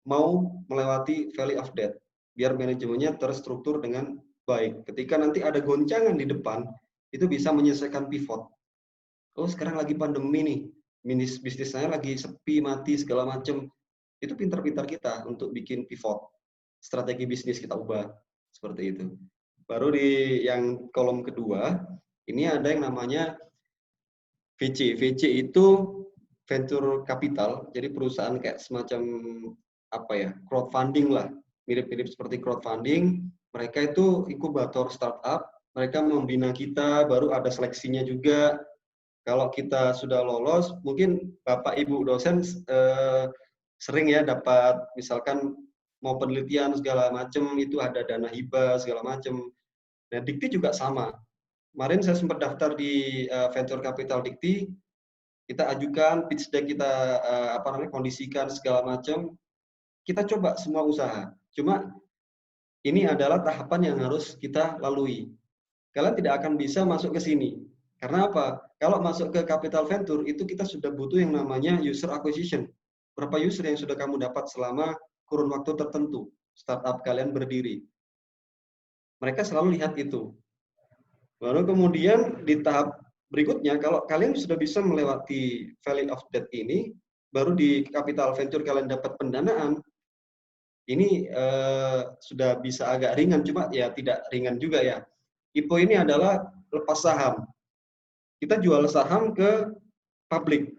mau melewati Valley of Death, biar manajemennya terstruktur dengan baik. Ketika nanti ada goncangan di depan, itu bisa menyelesaikan pivot. Oh sekarang lagi pandemi nih, bisnis saya lagi sepi, mati segala macam. Itu pintar-pintar kita untuk bikin pivot. Strategi bisnis kita ubah seperti itu. Baru di yang kolom kedua, ini ada yang namanya VC. VC itu venture capital, jadi perusahaan kayak semacam crowdfunding lah, mirip-mirip seperti crowdfunding. Mereka itu inkubator startup, mereka membina kita, baru ada seleksinya juga. Kalau kita sudah lolos, mungkin Bapak Ibu dosen sering ya dapat misalkan mau penelitian segala macam, itu ada dana hibah segala macam. Nah, Dikti juga sama. Kemarin saya sempat daftar di Venture Capital Dikti, kita ajukan pitch deck, kita kondisikan segala macam, kita coba semua usaha. Cuma ini adalah tahapan yang harus kita lalui. Kalian tidak akan bisa masuk ke sini. Karena apa? Kalau masuk ke capital venture itu kita sudah butuh yang namanya user acquisition. Berapa user yang sudah kamu dapat selama kurun waktu tertentu startup kalian berdiri. Mereka selalu lihat itu. Baru kemudian di tahap berikutnya, kalau kalian sudah bisa melewati Valley of Death ini, baru di capital venture kalian dapat pendanaan, ini sudah bisa agak ringan, cuma ya tidak ringan juga ya. IPO ini adalah lepas saham. Kita jual saham ke publik.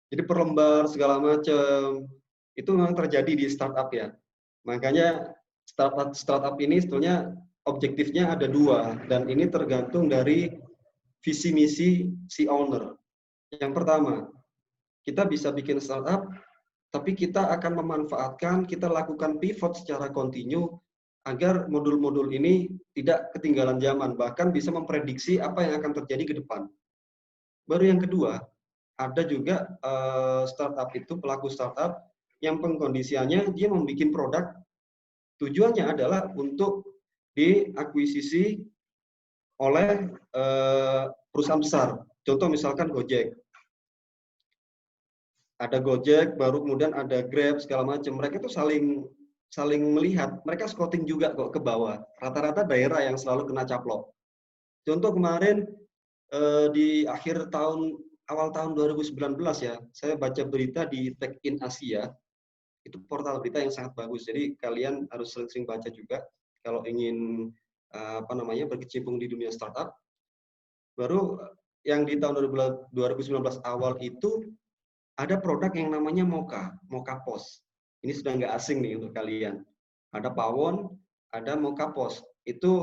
Jadi per lembar segala macam. Itu memang terjadi di startup ya. Makanya startup ini sebetulnya objektifnya ada dua, dan ini tergantung dari visi misi si owner. Yang pertama, kita bisa bikin startup, tapi kita akan memanfaatkan, kita lakukan pivot secara kontinu agar modul-modul ini tidak ketinggalan zaman, bahkan bisa memprediksi apa yang akan terjadi ke depan. Baru yang kedua, ada juga startup itu, pelaku startup, yang pengkondisiannya dia membuat produk, tujuannya adalah untuk diakuisisi oleh perusahaan besar. Contoh misalkan Gojek. Ada Gojek, baru kemudian ada Grab, segala macam. Mereka itu saling melihat. Mereka scouting juga kok ke bawah. Rata-rata daerah yang selalu kena caplok. Contoh kemarin di akhir tahun, awal tahun 2019 ya, saya baca berita di Tech in Asia. Itu portal berita yang sangat bagus. Jadi kalian harus sering-sering baca juga kalau ingin berkecimpung di dunia startup. Baru yang di tahun 2019 awal itu ada produk yang namanya Moka Post. Ini sudah nggak asing nih untuk kalian. Ada Pawon, ada Moka Post. Itu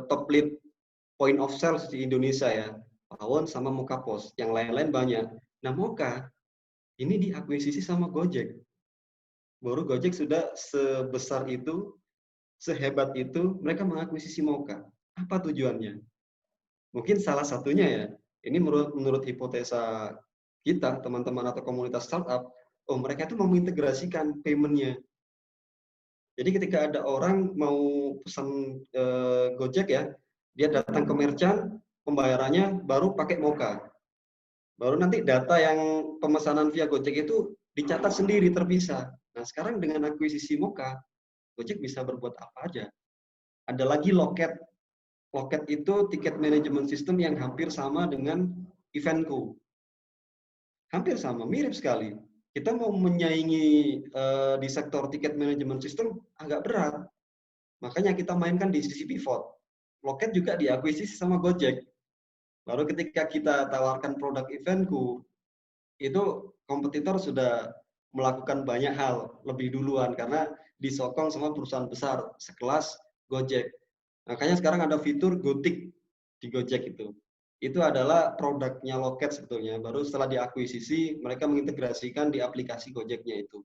top lead point of sales di Indonesia ya. Pawon sama Moka Post. Yang lain-lain banyak. Nah Moka ini diakuisisi sama Gojek. Baru Gojek sudah sebesar itu, sehebat itu, mereka mengakuisisi Moka. Apa tujuannya? Mungkin salah satunya ya, ini menurut hipotesa kita, teman-teman atau komunitas startup, mereka itu mau mengintegrasikan payment-nya. Jadi ketika ada orang mau pesan Gojek ya, dia datang ke merchant, pembayarannya baru pakai Moka. Baru nanti data yang pemesanan via Gojek itu dicatat sendiri terpisah. Nah sekarang dengan akuisisi Moka, Gojek bisa berbuat apa aja. Ada lagi Loket. Loket itu tiket management system yang hampir sama dengan Eventco. Hampir sama, mirip sekali. Kita mau menyaingi di sektor tiket management system agak berat. Makanya kita mainkan di sisi pivot. Loket juga diakuisisi sama Gojek. Baru ketika kita tawarkan produk Eventco, itu kompetitor sudah melakukan banyak hal lebih duluan karena disokong sama perusahaan besar sekelas Gojek. Makanya sekarang ada fitur Gotik di Gojek itu. Itu adalah produknya Loket sebetulnya. Baru setelah diakuisisi, mereka mengintegrasikan di aplikasi Gojeknya itu.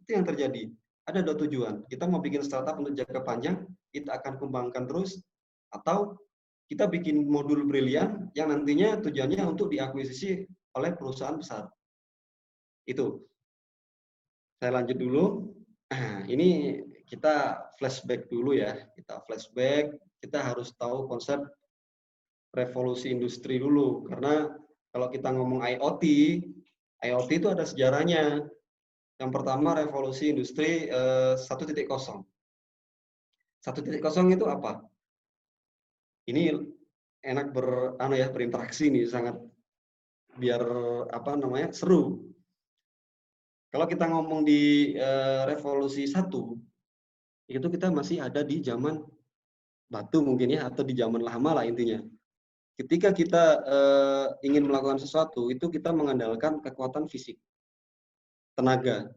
Itu yang terjadi. Ada dua tujuan. Kita mau bikin startup untuk jangka panjang, kita akan kembangkan terus, atau kita bikin modul brilian yang nantinya tujuannya untuk diakuisisi oleh perusahaan besar. Itu. Saya lanjut dulu. Nah, ini kita flashback dulu ya. Kita flashback, kita harus tahu konsep revolusi industri dulu. Karena kalau kita ngomong IoT itu ada sejarahnya. Yang pertama revolusi industri 1.0. 1.0 itu apa? Ini enak berinteraksi nih, sangat biar seru. Kalau kita ngomong di revolusi 1, itu kita masih ada di zaman batu mungkin ya, atau di zaman lama lah intinya. Ketika kita ingin melakukan sesuatu, itu kita mengandalkan kekuatan fisik, tenaga,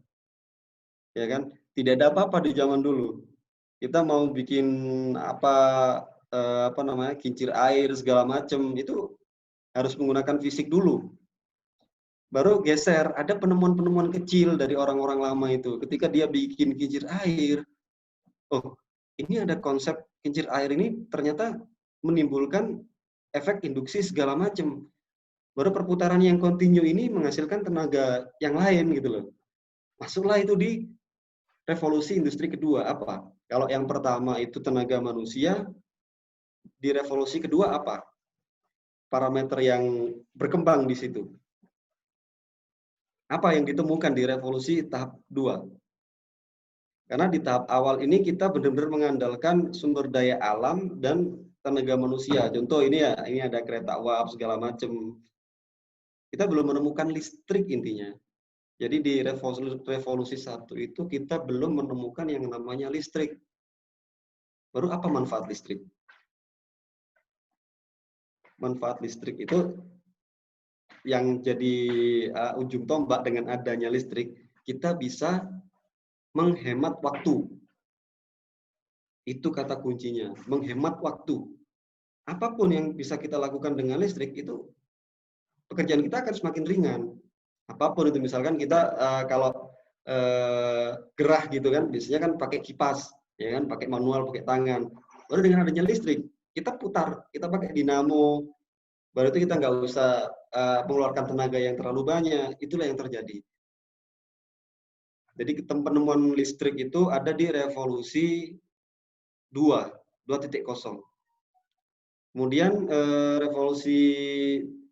ya kan? Tidak ada apa-apa di zaman dulu. Kita mau bikin kincir air segala macam, itu harus menggunakan fisik dulu. Baru geser, ada penemuan-penemuan kecil dari orang-orang lama itu. Ketika dia bikin kincir air, ini ada konsep kincir air ini ternyata menimbulkan efek induksi segala macam. Baru perputaran yang kontinu ini menghasilkan tenaga yang lain gitu loh. Masuklah itu di revolusi industri kedua apa? Kalau yang pertama itu tenaga manusia, di revolusi kedua apa? Parameter yang berkembang di situ. Apa yang ditemukan di revolusi tahap 2? Karena di tahap awal ini kita benar-benar mengandalkan sumber daya alam dan tenaga manusia. Contoh ini ya, ini ada kereta uap segala macam. Kita belum menemukan listrik intinya. Jadi di revolusi 1 itu kita belum menemukan yang namanya listrik. Baru apa manfaat listrik? Manfaat listrik itu yang jadi ujung tombak dengan adanya listrik, kita bisa menghemat waktu. Itu kata kuncinya, menghemat waktu. Apapun yang bisa kita lakukan dengan listrik itu pekerjaan kita akan semakin ringan. Apapun itu, misalkan kita kalau gerah gitu kan, biasanya kan pakai kipas, ya kan, pakai manual, pakai tangan. Baru dengan adanya listrik, kita putar, kita pakai dinamo. Baru itu kita nggak usah mengeluarkan tenaga yang terlalu banyak. Itulah yang terjadi. Jadi penemuan listrik itu ada di revolusi 2.0. Kemudian revolusi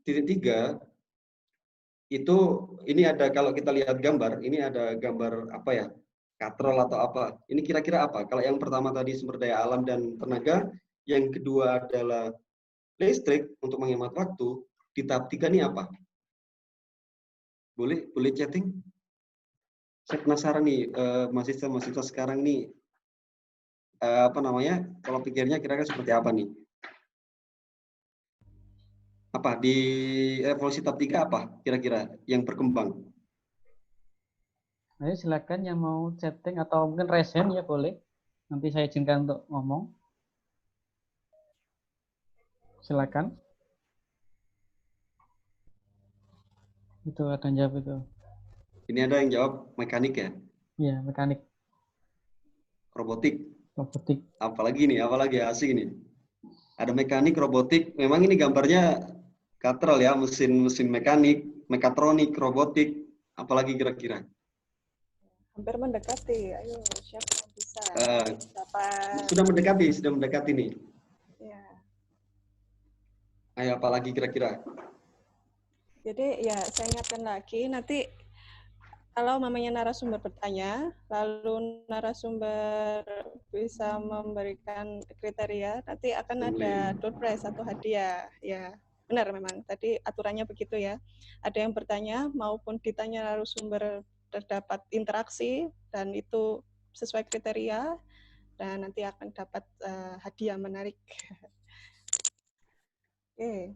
titik 3 itu ini ada, kalau kita lihat gambar, ini ada gambar apa ya? Katrol atau apa? Ini kira-kira apa? Kalau yang pertama tadi sumber daya alam dan tenaga, yang kedua adalah listrik untuk menghemat waktu, di tahap 3 ini apa? Boleh chatting? Saya penasaran nih, mahasiswa sekarang nih, apa namanya, kalau pikirnya kira-kira seperti apa nih? Apa di revolusi tahap 3 apa kira-kira yang berkembang? Ayo silakan yang mau chatting atau mungkin resen ya boleh. Nanti saya izinkan untuk ngomong. Silakan. Itu ada yang jawab itu. Ini ada yang jawab mekanik ya? Iya, mekanik. Robotik. Robotik. Apalagi asik ini. Ada mekanik, robotik. Memang ini gambarnya katrol ya, mesin mekanik, mekatronik, robotik. Apalagi kira-kira? Hampir mendekati. Ayo, siapa yang bisa? Sudah mendekati nih. Ya. Ayo, apalagi kira-kira? Jadi ya saya ingatkan lagi, nanti kalau mamanya narasumber bertanya, lalu narasumber bisa memberikan kriteria, nanti akan ada door prize atau hadiah. Ya, benar memang. Tadi aturannya begitu ya. Ada yang bertanya maupun ditanya narasumber terdapat interaksi dan itu sesuai kriteria, dan nanti akan dapat hadiah menarik. Oke.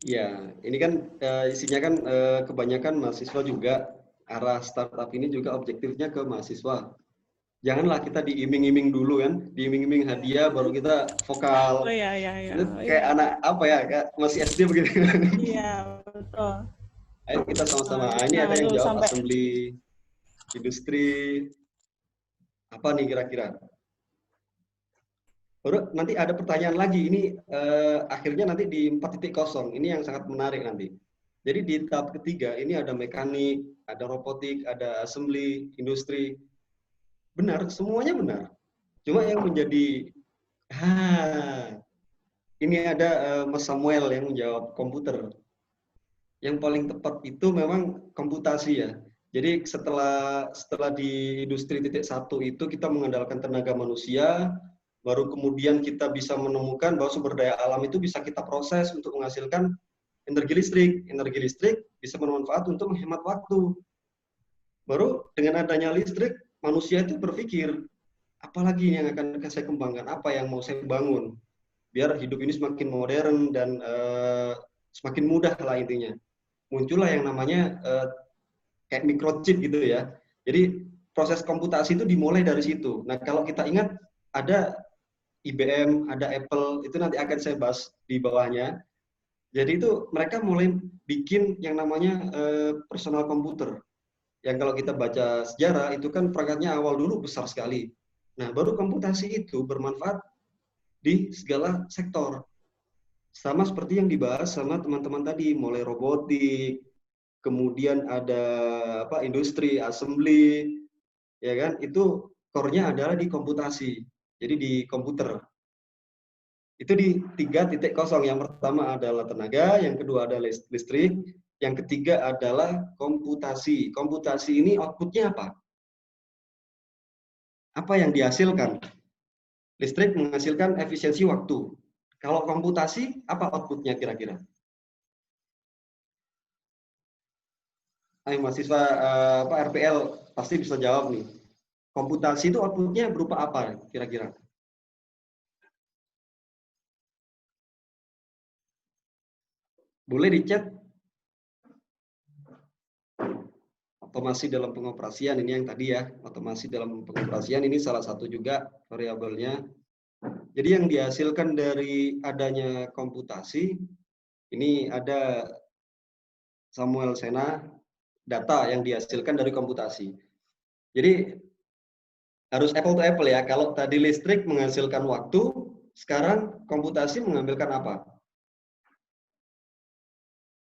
Ya, ini kan isinya kan kebanyakan mahasiswa juga. Arah startup ini juga objektifnya ke mahasiswa. Janganlah kita diiming-iming dulu kan, diiming-iming hadiah baru kita vokal. Oh iya. Itu kayak anak apa ya, kayak masih SD begitu. Iya, betul. Ayo kita sama-sama. Ini ada yang jawab assembly, industri. Apa nih kira-kira? Baru nanti ada pertanyaan lagi. Ini akhirnya nanti di 4.0. Ini yang sangat menarik nanti. Jadi di tahap ketiga ini ada mekanik, ada robotik, ada assembly, industri. Benar, semuanya benar. Cuma yang menjadi ini ada Mas Samuel yang menjawab komputer. Yang paling tepat itu memang komputasi ya. Jadi setelah di industri titik 1 itu kita mengandalkan tenaga manusia, baru kemudian kita bisa menemukan bahwa sumber daya alam itu bisa kita proses untuk menghasilkan energi listrik. Energi listrik bisa bermanfaat untuk menghemat waktu. Baru dengan adanya listrik, manusia itu berpikir, apalagi yang akan saya kembangkan, apa yang mau saya bangun, biar hidup ini semakin modern dan semakin mudah lah intinya. Muncullah yang namanya kayak microchip gitu ya. Jadi proses komputasi itu dimulai dari situ. Nah kalau kita ingat ada IBM, ada Apple, itu nanti akan saya bahas di bawahnya. Jadi itu mereka mulai bikin yang namanya personal komputer. Yang kalau kita baca sejarah itu kan perangkatnya awal dulu besar sekali. Nah baru komputasi itu bermanfaat di segala sektor. sama seperti yang dibahas sama teman-teman tadi, mulai robotik, kemudian ada industri, assembly, ya kan? Itu core-nya adalah di komputasi. Jadi di komputer. Itu di 3.0. Yang pertama adalah tenaga, yang kedua adalah listrik, yang ketiga adalah komputasi. Komputasi ini output-nya apa? Apa yang dihasilkan? Listrik menghasilkan efisiensi waktu. Kalau komputasi, apa output-nya kira-kira? Ayo mahasiswa RPL pasti bisa jawab nih. Komputasi itu output-nya berupa apa kira-kira? Boleh di chat. Otomasi dalam pengoperasian ini yang tadi ya, otomasi dalam pengoperasian ini salah satu juga variabelnya. Jadi yang dihasilkan dari adanya komputasi, ini ada Samuel Sena, data yang dihasilkan dari komputasi. Jadi harus apple to apple ya, kalau tadi listrik menghasilkan waktu, sekarang komputasi mengambilkan apa?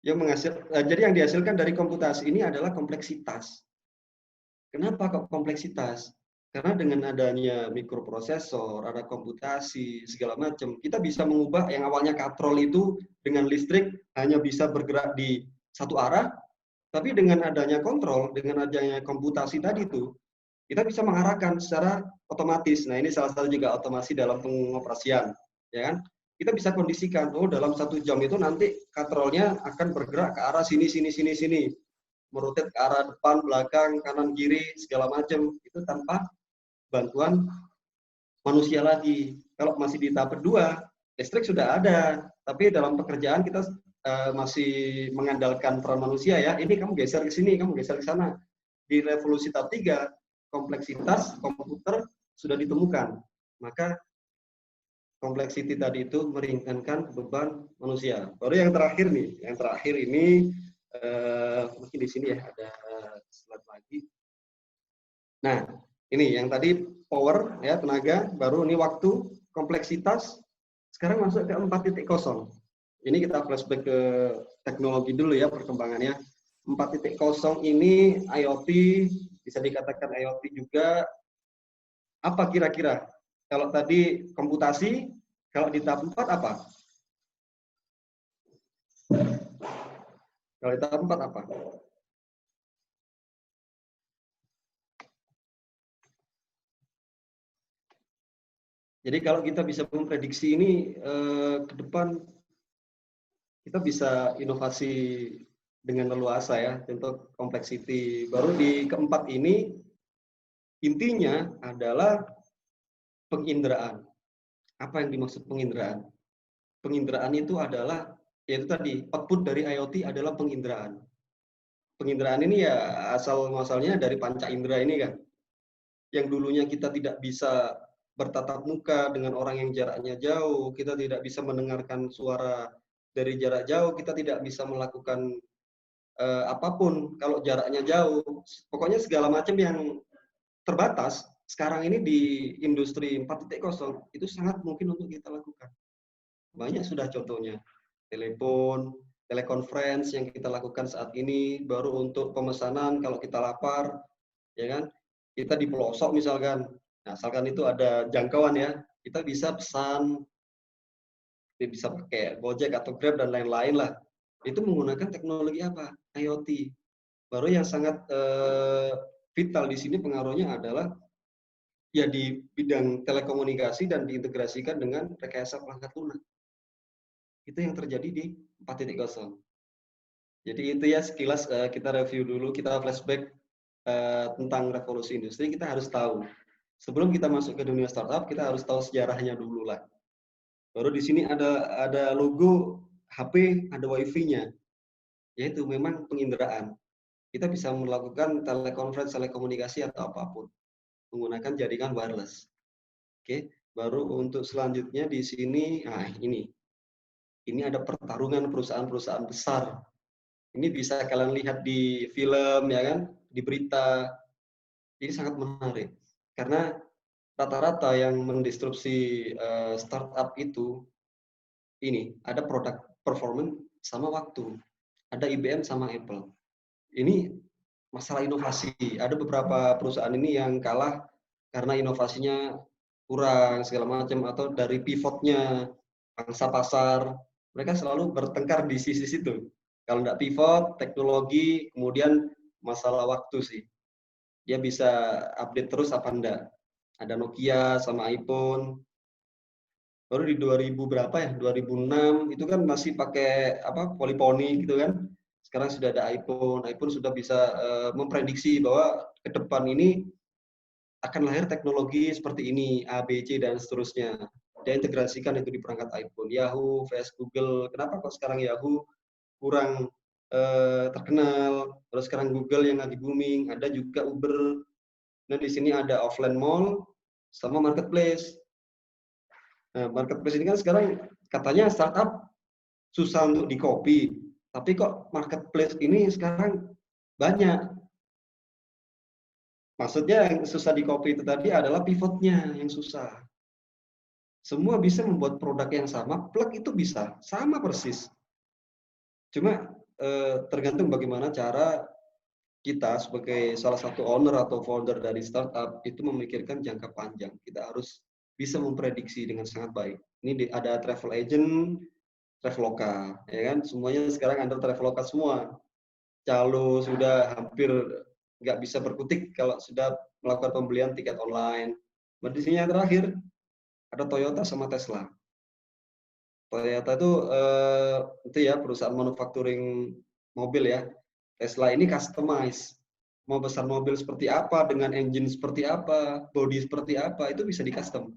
Jadi yang dihasilkan dari komputasi ini adalah kompleksitas. Kenapa kok kompleksitas? Karena dengan adanya mikroprosesor, ada komputasi, segala macam, kita bisa mengubah yang awalnya katrol itu dengan listrik hanya bisa bergerak di satu arah, tapi dengan adanya kontrol, dengan adanya komputasi tadi itu, kita bisa mengarahkan secara otomatis. Nah, ini salah satu juga otomasi dalam pengoperasian, ya kan? Kita bisa kondisikan, oh dalam 1 jam itu nanti katrolnya akan bergerak ke arah sini, sini, merotate ke arah depan, belakang, kanan, kiri, segala macam. Itu tanpa bantuan manusia lagi. Kalau masih di tahap kedua, listrik sudah ada, tapi dalam pekerjaan kita masih mengandalkan peran manusia ya. Ini kamu geser ke sini, kamu geser ke sana. Di revolusi tahap 3, kompleksitas komputer sudah ditemukan. Maka kompleksiti tadi itu meringankan beban manusia. Baru yang terakhir nih, yang terakhir ini mungkin di sini ya ada slide lagi. Nah, ini yang tadi power ya, tenaga, baru ini waktu, kompleksitas. Sekarang masuk ke 4.0. Ini kita flashback ke teknologi dulu ya perkembangannya. 4.0 ini IoT, bisa dikatakan IoT juga. Apa kira-kira? Kalau tadi komputasi, kalau di tahap 4 apa? Kalau di tahap 4 apa? Jadi kalau kita bisa memprediksi ini ke depan, kita bisa inovasi dengan leluasa ya, contoh complexity. Baru di keempat ini, intinya adalah penginderaan. Apa yang dimaksud penginderaan? Penginderaan itu adalah, yaitu tadi, output dari IoT adalah penginderaan. Penginderaan ini ya asal-muasalnya dari panca indera ini kan. Yang dulunya kita tidak bisa bertatap muka dengan orang yang jaraknya jauh, kita tidak bisa mendengarkan suara dari jarak jauh, kita tidak bisa melakukan apapun kalau jaraknya jauh. Pokoknya segala macam yang terbatas, sekarang ini di industri 4.0 itu sangat mungkin untuk kita lakukan. Banyak sudah contohnya. Telepon, telekonferensi yang kita lakukan saat ini, baru untuk pemesanan kalau kita lapar, ya kan? Kita di pelosok misalkan, nah, misalkan itu ada jangkauan ya, kita bisa pesan, bisa pakai Gojek atau Grab dan lain-lain lah. Itu menggunakan teknologi apa? IoT. Baru yang sangat vital di sini pengaruhnya adalah ya di bidang telekomunikasi dan diintegrasikan dengan rekayasa perangkat lunak. Itu yang terjadi di 4.0. Jadi itu ya sekilas kita review dulu, kita flashback tentang revolusi industri. Kita harus tahu sebelum kita masuk ke dunia startup, kita harus tahu sejarahnya dulu lah. Baru di sini ada logo HP, ada WiFi-nya, yaitu memang penginderaan. Kita bisa melakukan telekonferensi, telekomunikasi atau apapun menggunakan jaringan wireless. Oke, baru untuk selanjutnya di sini, nah ini ada pertarungan perusahaan-perusahaan besar. Ini bisa kalian lihat di film ya kan, di berita. Ini sangat menarik karena rata-rata yang mendistribusi startup itu ini, ada produk performance sama waktu. Ada IBM sama Apple. Ini masalah inovasi. Ada beberapa perusahaan ini yang kalah karena inovasinya kurang segala macam, atau dari pivotnya pangsa pasar. Mereka selalu bertengkar di sisi situ. Kalau nggak pivot, teknologi, kemudian masalah waktu sih. Dia bisa update terus apa enggak. Ada Nokia sama iPhone. Baru di 2000 berapa ya? 2006 itu kan masih pakai apa? Polyphony gitu kan. Sekarang sudah ada iPhone. iPhone sudah bisa memprediksi bahwa ke depan ini akan lahir teknologi seperti ini, A, B, C dan seterusnya. Dia integrasikan itu di perangkat iPhone. Yahoo, Facebook, Google. Kenapa kok sekarang Yahoo kurang terkenal? Terus sekarang Google yang lagi booming. Ada juga Uber. Nah, di sini ada offline mall sama marketplace. Nah, marketplace ini kan sekarang katanya startup susah untuk di-copy, tapi kok marketplace ini sekarang banyak. Maksudnya yang susah di-copy itu tadi adalah pivotnya yang susah. Semua bisa membuat produk yang sama, plug itu bisa, sama persis. Cuma tergantung bagaimana cara kita sebagai salah satu owner atau founder dari startup itu memikirkan jangka panjang. Kita harus bisa memprediksi dengan sangat baik. Ini ada travel agent, Traveloka, ya kan? Semuanya sekarang under Traveloka semua. Calo sudah hampir nggak bisa berkutik kalau sudah melakukan pembelian tiket online. Di sini yang terakhir ada Toyota sama Tesla. Toyota itu ya perusahaan manufacturing mobil ya. Tesla ini customize. Mau besar mobil seperti apa, dengan engine seperti apa, body seperti apa, itu bisa di custom.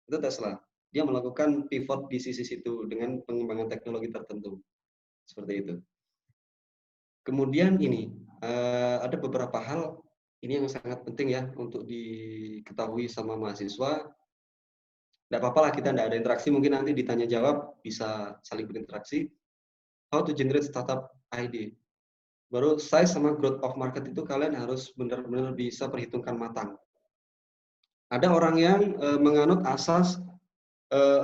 Itu Tesla. Dia melakukan pivot di sisi situ dengan pengembangan teknologi tertentu. Seperti itu. Kemudian ini, ada beberapa hal ini yang sangat penting ya untuk diketahui sama mahasiswa. Tidak apa-apa lah kita tidak ada interaksi, mungkin nanti ditanya jawab bisa saling berinteraksi. How to generate startup ID. Baru size sama growth of market itu kalian harus benar-benar bisa perhitungkan matang. Ada orang yang menganut asas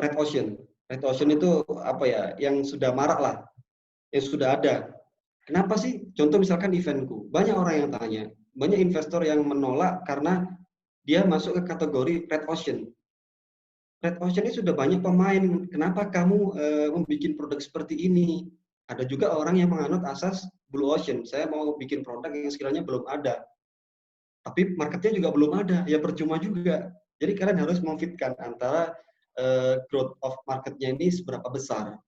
red ocean. Red ocean itu apa ya? Yang sudah marak lah, yang sudah ada. Kenapa sih? Contoh misalkan eventku, banyak orang yang tanya, banyak investor yang menolak karena dia masuk ke kategori red ocean. Red ocean ini sudah banyak pemain, kenapa kamu membuat produk seperti ini? Ada juga orang yang menganut asas blue ocean, saya mau bikin produk yang sekiranya belum ada. Tapi marketnya juga belum ada, ya percuma juga. Jadi kalian harus memfitkan antara growth of marketnya ini seberapa besar.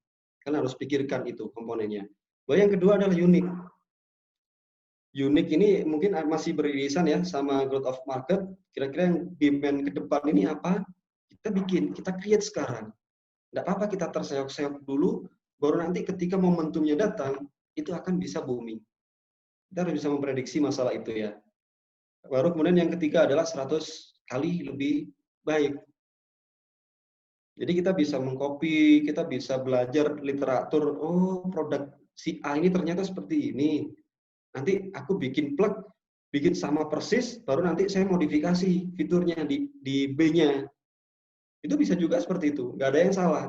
Kalian harus pikirkan itu komponennya. Bahwa yang kedua adalah unik. Unik ini mungkin masih beririsan ya sama growth of market. Kira-kira yang demand ke depan ini apa? Kita bikin, kita create sekarang. Tidak apa-apa kita terseok-seok dulu, baru nanti ketika momentumnya datang, itu akan bisa booming. Kita harus bisa memprediksi masalah itu ya. Baru kemudian yang ketiga adalah 100 kali lebih baik. Jadi kita bisa mengcopy, kita bisa belajar literatur, oh produk si A ini ternyata seperti ini. Nanti aku bikin plug, bikin sama persis, baru nanti saya modifikasi fiturnya di B-nya. Itu bisa juga seperti itu, nggak ada yang salah.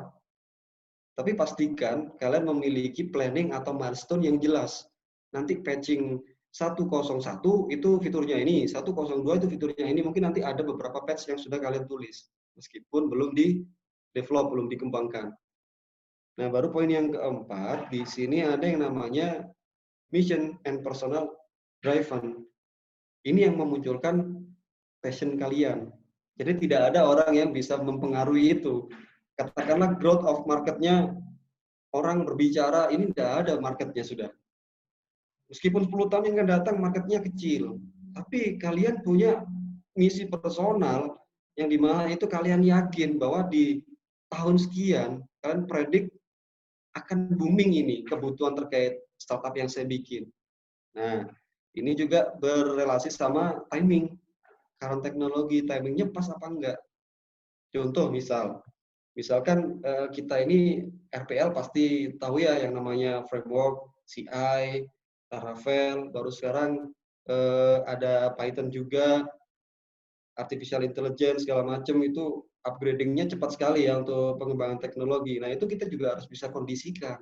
Tapi pastikan kalian memiliki planning atau milestone yang jelas. Nanti patching 101 itu fiturnya ini, 102 itu fiturnya ini. Mungkin nanti ada beberapa patch yang sudah kalian tulis, meskipun belum di develop, belum dikembangkan. Nah, baru poin yang keempat, di sini ada yang namanya mission and personal driven. Ini yang memunculkan passion kalian. Jadi tidak ada orang yang bisa mempengaruhi itu. Katakanlah growth of marketnya, orang berbicara, ini tidak ada marketnya sudah. Meskipun 10 tahun yang akan datang marketnya kecil, tapi kalian punya misi personal yang dimana itu kalian yakin bahwa di tahun sekian kalian predik akan booming ini kebutuhan terkait startup yang saya bikin. Nah, ini juga berrelasi sama timing. Current teknologi, timingnya pas apa enggak? Contoh misalkan kita ini RPL pasti tahu ya yang namanya framework, CI, Laravel, baru sekarang ada Python juga, artificial intelligence segala macam itu upgrading-nya cepat sekali ya untuk pengembangan teknologi. Nah, itu kita juga harus bisa kondisikan.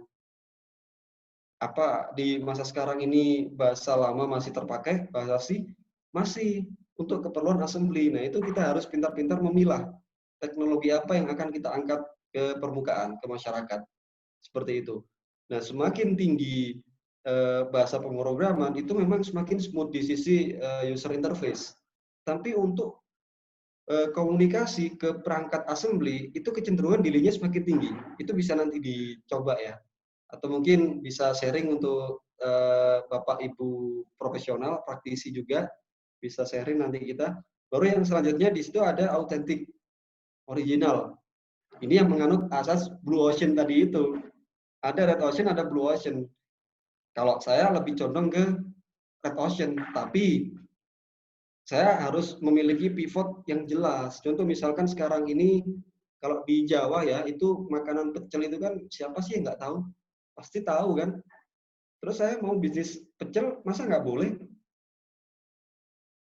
Apa di masa sekarang ini bahasa lama masih terpakai, bahasa asli masih untuk keperluan assembly. Nah, itu kita harus pintar-pintar memilah teknologi apa yang akan kita angkat ke permukaan, ke masyarakat. Seperti itu. Nah, semakin tinggi bahasa pemrograman itu memang semakin smooth di sisi user interface. Tapi untuk komunikasi ke perangkat assembly itu kecenderungan delay-nya semakin tinggi. Itu bisa nanti dicoba ya. Atau mungkin bisa sharing untuk Bapak Ibu profesional, praktisi juga bisa sharing nanti kita. Baru yang selanjutnya di situ ada authentic, original. Ini yang menganut asas Blue Ocean tadi itu. Ada Red Ocean, ada Blue Ocean. Kalau saya lebih condong ke Red Ocean, tapi saya harus memiliki pivot yang jelas. Contoh misalkan sekarang ini kalau di Jawa ya, itu makanan pecel itu kan siapa sih yang nggak tahu? Pasti tahu kan? Terus saya mau bisnis pecel, masa nggak boleh?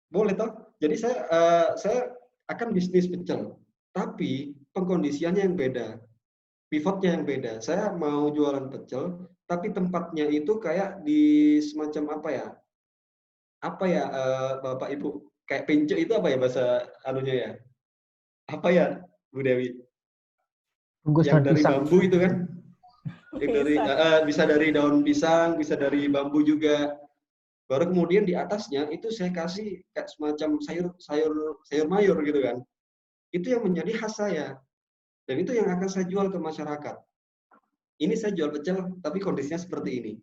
Boleh toh. Jadi saya akan bisnis pecel, tapi pengkondisiannya yang beda, pivotnya yang beda. Saya mau jualan pecel, tapi tempatnya itu kayak di semacam apa ya? Apa ya, Bapak Ibu? Kayak penco itu apa ya bahasa anunya ya? Apa ya, Bu Dewi? Bungkus Yang daun dari pisang. bambu itu kan? Yang dari bisa dari daun pisang, bisa dari bambu juga. Baru kemudian di atasnya itu saya kasih kayak semacam sayur mayur gitu kan. Itu yang menjadi khas saya. Dan itu yang akan saya jual ke masyarakat. Ini saya jual pecel, tapi kondisinya seperti ini.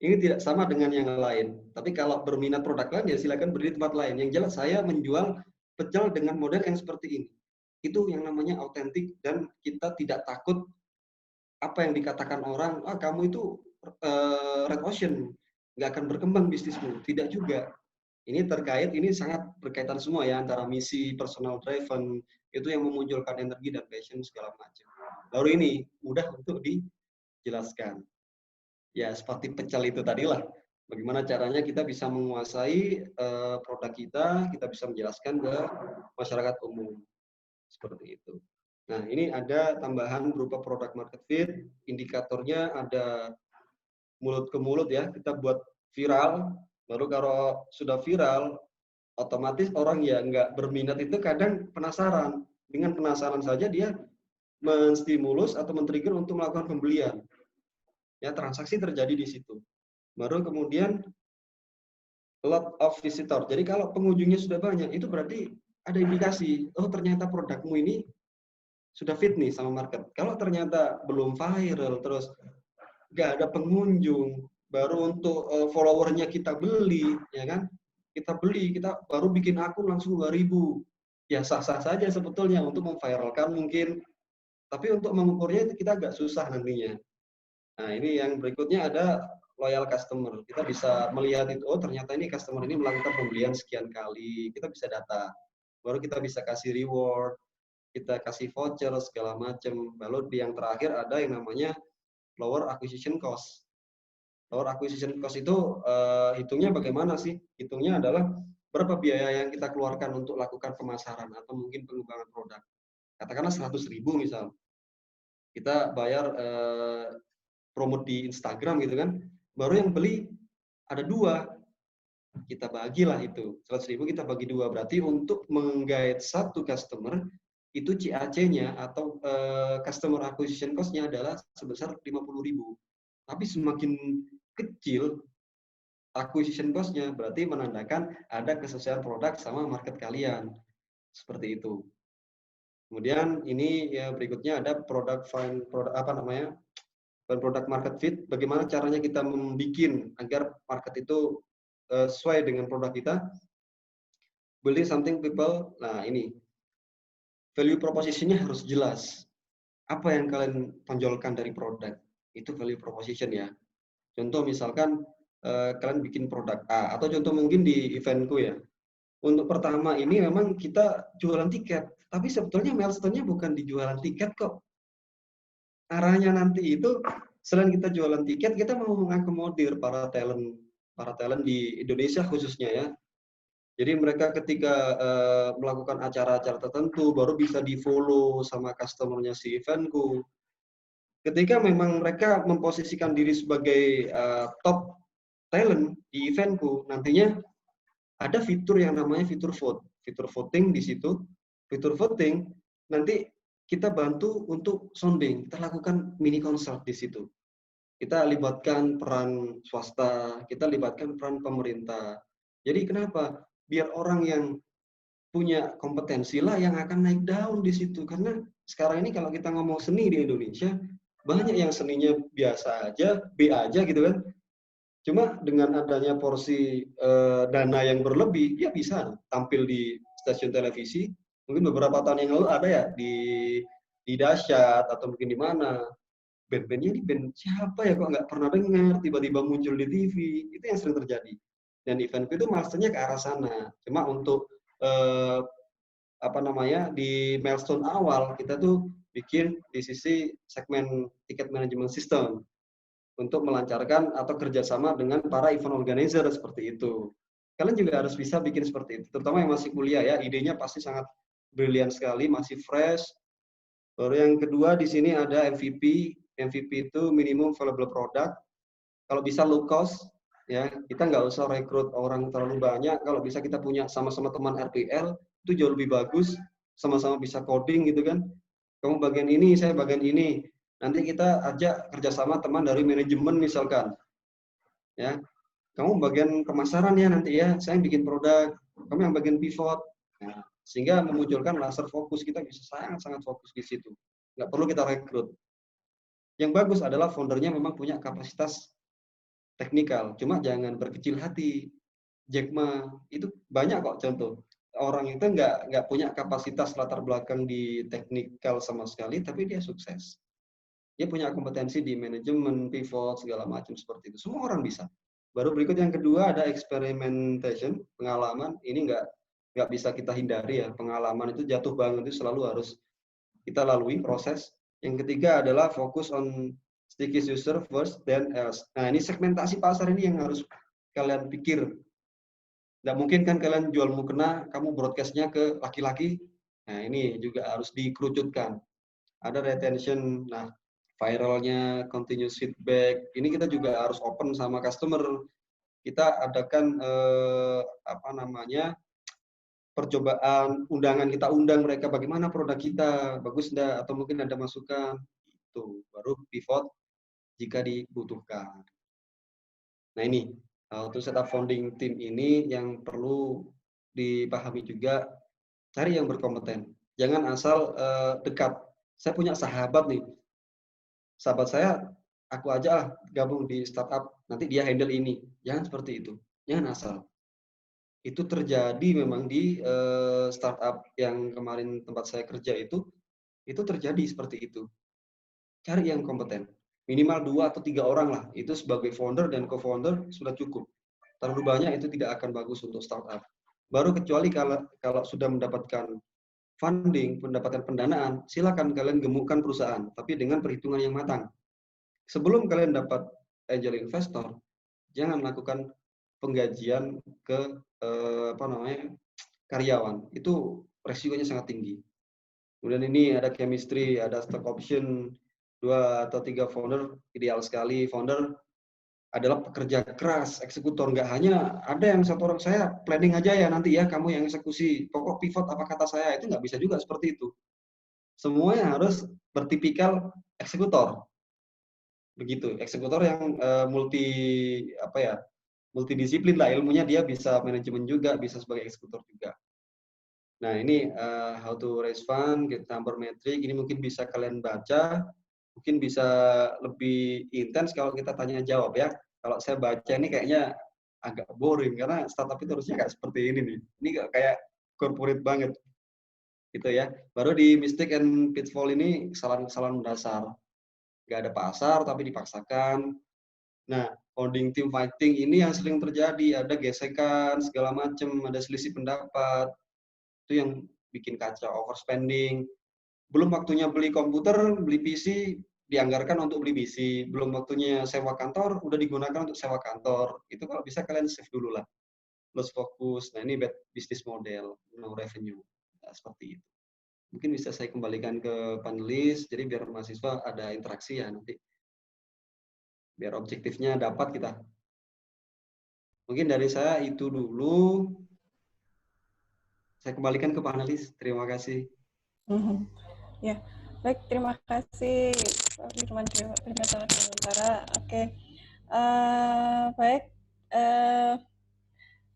Ini tidak sama dengan yang lain. Tapi kalau berminat produk lain, ya silakan beri di tempat lain. Yang jelas saya menjual pecel dengan model yang seperti ini. Itu yang namanya autentik dan kita tidak takut apa yang dikatakan orang, kamu itu red ocean, nggak akan berkembang bisnismu. Tidak juga. Ini terkait, ini sangat berkaitan semua ya, antara misi, personal driven, itu yang memunculkan energi dan passion segala macam. Baru ini mudah untuk dijelaskan. Ya seperti pecel itu tadilah. Bagaimana caranya kita bisa menguasai produk kita bisa menjelaskan ke masyarakat umum. Seperti itu. Nah, ini ada tambahan berupa produk market fit, indikatornya ada mulut ke mulut ya, kita buat viral, baru kalau sudah viral, otomatis orang yang nggak berminat itu kadang penasaran. Dengan penasaran saja dia menstimulus atau men-trigger untuk melakukan pembelian. Ya, transaksi terjadi di situ. Baru kemudian lot of visitor. Jadi kalau pengunjungnya sudah banyak, itu berarti ada indikasi, oh ternyata produkmu ini sudah fit nih sama market. Kalau ternyata belum viral, terus nggak ada pengunjung, baru untuk followernya kita beli, ya kan? Kita beli, kita baru bikin akun langsung 2000. Ya sah-sah saja sebetulnya untuk memviralkan mungkin, tapi untuk mengukurnya itu kita agak susah nantinya. Nah ini yang berikutnya ada loyal customer. Kita bisa melihat itu, oh ternyata ini customer ini melakukan pembelian sekian kali. Kita bisa data. Baru kita bisa kasih reward, kita kasih voucher segala macam. Lalu di yang terakhir ada yang namanya lower acquisition cost. Lower acquisition cost itu hitungnya bagaimana sih? Hitungnya adalah berapa biaya yang kita keluarkan untuk lakukan pemasaran atau mungkin pengembangan produk. Katakanlah 100.000 misal. Kita bayar promote di Instagram gitu kan. Baru yang beli ada 2. Kita bagilah itu. 100.000 kita bagi 2. Berarti untuk menggait satu customer itu CAC-nya atau customer acquisition cost-nya adalah sebesar 50.000. Tapi semakin kecil acquisition cost-nya berarti menandakan ada kesesuaian produk sama market kalian. Seperti itu. Kemudian ini ya berikutnya ada produk market fit. Bagaimana caranya kita membuat agar market itu sesuai dengan produk kita. Building something people. Nah, ini value proposition-nya harus jelas. Apa yang kalian tonjolkan dari produk? Itu value proposition ya. Contoh misalkan kalian bikin produk A, atau contoh mungkin di eventku ya. Untuk pertama ini memang kita jualan tiket, tapi sebetulnya milestone-nya bukan di jualan tiket kok. Arahnya nanti itu selain kita jualan tiket, kita mau mengakomodir para talent di Indonesia khususnya ya. Jadi mereka ketika melakukan acara-acara tertentu baru bisa di-follow sama customer-nya si eventku. Ketika memang mereka memposisikan diri sebagai top talent di eventku, nantinya ada fitur yang namanya fitur vote, fitur voting di situ. Fitur voting nanti kita bantu untuk sounding, kita lakukan mini consult di situ. Kita libatkan peran swasta, kita libatkan peran pemerintah. Jadi kenapa? Biar orang yang punya kompetensi lah yang akan naik daun di situ. Karena sekarang ini kalau kita ngomong seni di Indonesia, banyak yang seninya biasa aja, B aja gitu kan. Cuma dengan adanya porsi dana yang berlebih, ya bisa tampil di stasiun televisi. Mungkin beberapa tahun yang lalu ada ya di Dahsyat atau mungkin di mana. Band-bandnya ini band siapa ya kok nggak pernah dengar, tiba-tiba muncul di TV. Itu yang sering terjadi. Dan eventku itu masternya ke arah sana. Cuma untuk di milestone awal kita tuh bikin di sisi segmen tiket management system untuk melancarkan atau kerjasama dengan para event organizer seperti itu. Kalian juga harus bisa bikin seperti itu, terutama yang masih kuliah ya, idenya pasti sangat brilian sekali, masih fresh. Baru yang kedua di sini ada MVP. MVP itu minimum viable product. Kalau bisa low cost, ya kita nggak usah rekrut orang terlalu banyak. Kalau bisa kita punya sama-sama teman RPL, itu jauh lebih bagus. Sama-sama bisa coding gitu kan. Kamu bagian ini, saya bagian ini. Nanti kita ajak kerjasama teman dari manajemen misalkan. Ya, kamu bagian pemasaran ya nanti ya, saya yang bikin produk, kamu yang bagian pivot. Nah, sehingga memunculkan laser fokus, kita bisa sangat-sangat fokus di situ. Nggak perlu kita rekrut. Yang bagus adalah foundernya memang punya kapasitas teknikal, cuma jangan berkecil hati. Jack Ma itu banyak kok contoh. Orang itu nggak punya kapasitas latar belakang di teknikal sama sekali, tapi dia sukses. Dia punya kompetensi di manajemen, pivot, segala macam seperti itu. Semua orang bisa. Baru berikut yang kedua ada experimentation, pengalaman. Ini nggak bisa kita hindari ya. Pengalaman itu jatuh bangun itu selalu harus kita lalui proses. Yang ketiga adalah fokus on sticky user first then else. Nah ini segmentasi pasar ini yang harus kalian pikir. Nggak mungkin kan kalian jual mukena, kamu broadcastnya ke laki-laki. Nah ini juga harus dikerucutkan. Ada retention, nah viralnya, continuous feedback. Ini kita juga harus open sama customer. Kita adakan percobaan, undangan, kita undang mereka bagaimana produk kita, bagus enggak, atau mungkin ada masukan. Itu baru pivot jika dibutuhkan. Nah ini untuk setup founding team ini yang perlu dipahami juga, cari yang berkompeten. Jangan asal dekat. Saya punya sahabat nih, sahabat saya aku aja gabung di startup, nanti dia handle ini. Jangan seperti itu, jangan asal. Itu terjadi memang di startup yang kemarin tempat saya kerja itu terjadi seperti itu. Cari yang kompeten. Minimal 2 atau 3 orang lah. Itu sebagai founder dan co-founder sudah cukup. Terlalu banyak itu tidak akan bagus untuk startup. Baru kecuali kalau sudah mendapatkan funding, mendapatkan pendanaan, silakan kalian gemukkan perusahaan, tapi dengan perhitungan yang matang. Sebelum kalian dapat angel investor, jangan lakukan penggajian ke karyawan. Itu resikonya sangat tinggi. Kemudian ini ada chemistry, ada stock option, 2 atau 3 founder, ideal sekali. Founder adalah pekerja keras, eksekutor. Nggak hanya ada yang satu orang, saya planning aja ya nanti ya, kamu yang eksekusi. Pokok pivot apa kata saya, itu nggak bisa juga seperti itu. Semuanya harus bertipikal eksekutor. Begitu, eksekutor yang multidisiplin lah ilmunya, dia bisa manajemen juga, bisa sebagai eksekutor juga. Nah ini how to raise fund, get number metric, ini mungkin bisa kalian baca, mungkin bisa lebih intens kalau kita tanya jawab ya. Kalau saya baca ini kayaknya agak boring, karena startup itu harusnya kayak seperti ini nih. Ini kayak corporate banget. Gitu ya. Baru di mistake and pitfall ini kesalahan-kesalahan mendasar. Nggak ada pasar tapi dipaksakan. Nah, founding team fighting ini yang sering terjadi, ada gesekan segala macam, ada selisih pendapat. Itu yang bikin kacau, overspending. Belum waktunya beli komputer, beli PC, dianggarkan untuk beli PC. Belum waktunya sewa kantor, udah digunakan untuk sewa kantor. Itu kalau bisa kalian save dulu lah. loss fokus. Nah, ini bad business model, no revenue. Nah, seperti itu. Mungkin bisa saya kembalikan ke panelis, jadi biar mahasiswa ada interaksi ya nanti. Biar objektifnya dapat kita. Mungkin dari saya itu dulu. Saya kembalikan ke panelis. Terima kasih. Ya, baik. Terima kasih Pak Firman sementara. Oke. Baik.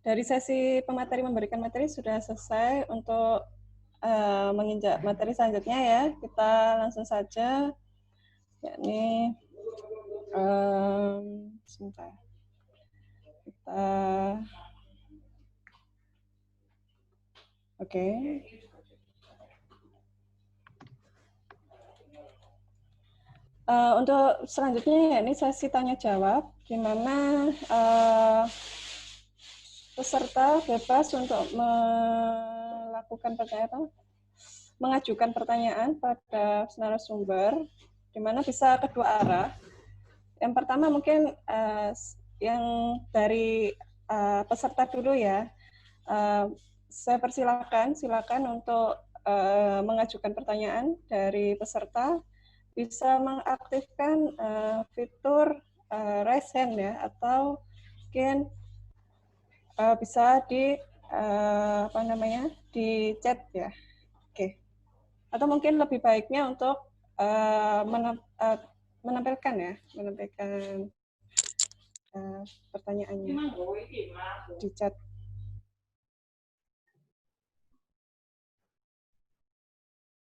Dari sesi pemateri memberikan materi sudah selesai. Untuk menginjak materi selanjutnya ya, kita langsung saja, yakni sebentar. Oke. Untuk selanjutnya ya, ini sesi tanya jawab, di mana peserta bebas untuk mengajukan pertanyaan pada narasumber, di mana bisa kedua arah. Yang pertama mungkin yang dari peserta dulu ya. Saya silakan untuk mengajukan pertanyaan dari peserta, bisa mengaktifkan fitur raise hand ya, atau mungkin bisa di di chat ya. Oke. Atau mungkin lebih baiknya untuk menampilkan pertanyaannya di chat.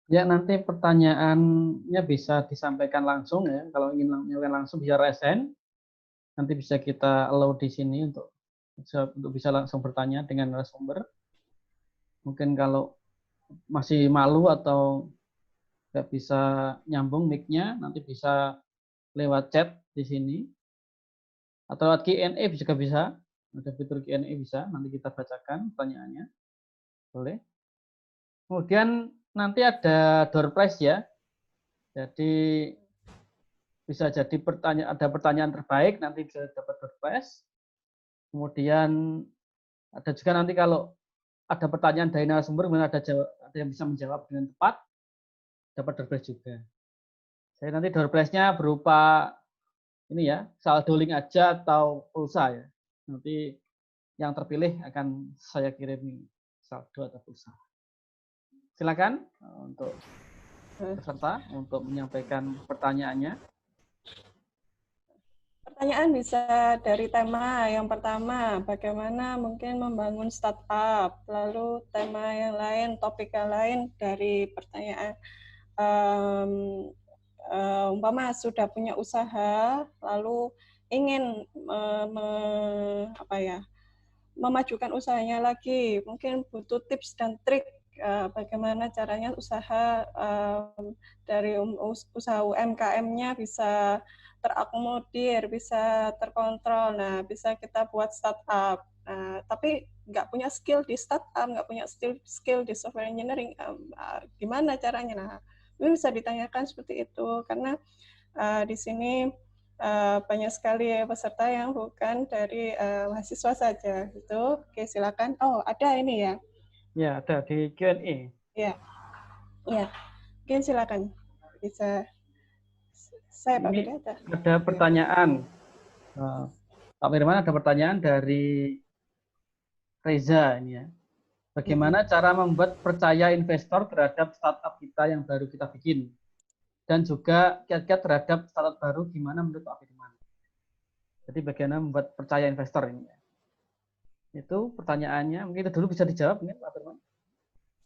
Ya, nanti pertanyaannya bisa disampaikan langsung ya. Kalau ingin menyampaikan langsung bisa raise hand. Nanti bisa kita allow di sini untuk bisa langsung bertanya dengan narasumber. Mungkin kalau masih malu atau nggak bisa nyambung mic-nya, nanti bisa lewat chat di sini. Atau lewat Q&A juga bisa. Ada fitur Q&A bisa, nanti kita bacakan pertanyaannya. Boleh. Kemudian nanti ada door prize ya. Jadi bisa jadi ada pertanyaan terbaik, nanti bisa dapat door prize. Kemudian ada juga nanti kalau ada pertanyaan dari narasumber, ada yang bisa menjawab dengan tepat, dapat door prize juga. Jadi nanti door prize-nya berupa ini ya, saldo link aja atau pulsa ya. Nanti yang terpilih akan saya kirim saldo atau pulsa. Silakan untuk peserta untuk menyampaikan pertanyaannya. Pertanyaan bisa dari tema. Yang pertama, bagaimana mungkin membangun startup. Lalu tema yang lain, topik yang lain dari pertanyaan. Umpama sudah punya usaha, lalu ingin memajukan usahanya lagi, mungkin butuh tips dan trik bagaimana caranya usaha dari usaha UMKM-nya bisa terakomodir, bisa terkontrol. Nah, bisa kita buat startup. Nah, tapi nggak punya skill di startup, nggak punya skill di software engineering, gimana caranya? Nah, ini bisa ditanyakan seperti itu, karena di sini banyak sekali peserta yang bukan dari mahasiswa saja. Gitu. Oke, silakan. Oh, ada ini ya? Ya, ada di Q&A. Ya, ya. Mungkin silakan. Bisa. Saya Pak Bidata. Ada pertanyaan. Pak Firman, ada pertanyaan dari Reza ini ya. Bagaimana cara membuat percaya investor terhadap startup kita yang baru kita bikin? Dan juga kiat-kiat terhadap startup baru gimana menurut Pak Firman? Jadi bagaimana membuat percaya investor ini? Itu pertanyaannya. Mungkin itu dulu bisa dijawab ya, Pak Firman.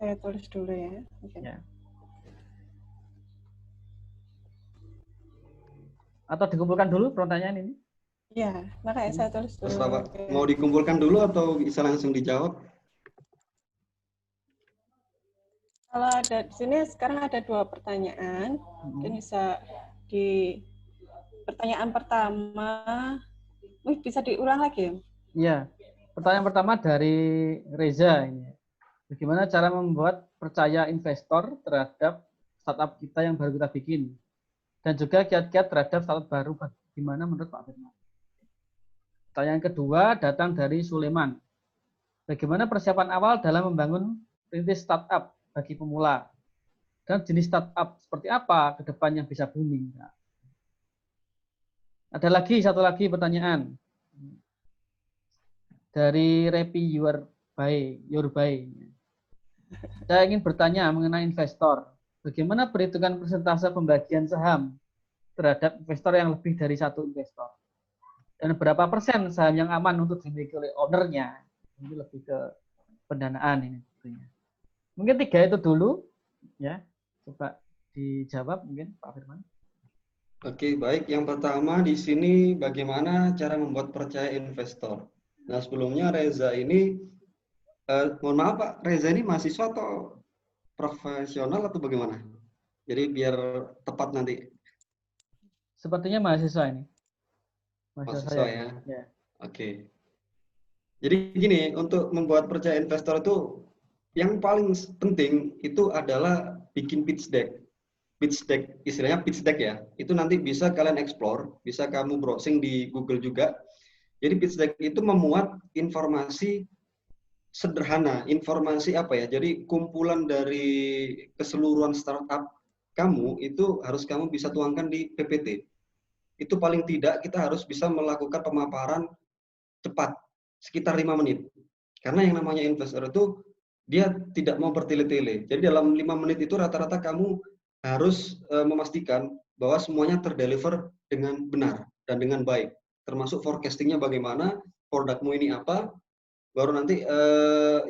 Saya tulis dulu ya. Okay. Ya. Atau dikumpulkan dulu pertanyaan ini? Ya, makanya saya tulis dulu. Pak. Mau dikumpulkan dulu atau bisa langsung dijawab? Kalau ada di sini sekarang ada 2 pertanyaan. Mungkin bisa di pertanyaan pertama, bisa diulang lagi ya? Iya. Pertanyaan pertama dari Reza ini. Bagaimana cara membuat percaya investor terhadap startup kita yang baru kita bikin? Dan juga kiat-kiat terhadap startup baru gimana menurut Pak Firman? Pertanyaan kedua datang dari Suleman. bagaimana persiapan awal dalam membangun rintis startup bagi pemula, dan jenis startup seperti apa ke depan yang bisa booming. Nah, ada lagi satu lagi pertanyaan dari Repi Your Buy. Saya ingin bertanya mengenai investor. Bagaimana perhitungan persentase pembagian saham terhadap investor yang lebih dari satu investor? Dan berapa persen saham yang aman untuk dimiliki oleh ownernya? Ini lebih ke pendanaan ini. Mungkin 3 itu dulu, ya. Coba dijawab mungkin Pak Firman. Oke, baik. Yang pertama di sini bagaimana cara membuat percaya investor. Nah, sebelumnya Reza ini, mohon maaf Pak, Reza ini mahasiswa atau profesional atau bagaimana? Jadi biar tepat nanti. Sepertinya mahasiswa ini. Mahasiswa ya. Ya. Oke. Jadi gini, untuk membuat percaya investor itu yang paling penting itu adalah bikin pitch deck. Pitch deck, istilahnya pitch deck ya. Itu nanti bisa kalian explore, bisa kamu browsing di Google juga. Jadi pitch deck itu memuat informasi sederhana, informasi apa ya? Jadi kumpulan dari keseluruhan startup kamu itu harus kamu bisa tuangkan di PPT. Itu paling tidak kita harus bisa melakukan pemaparan cepat, sekitar 5 menit. Karena yang namanya investor itu dia tidak mau bertele-tele. Jadi dalam 5 menit itu rata-rata kamu harus memastikan bahwa semuanya terdeliver dengan benar dan dengan baik. Termasuk forecastingnya bagaimana, produkmu ini apa, baru nanti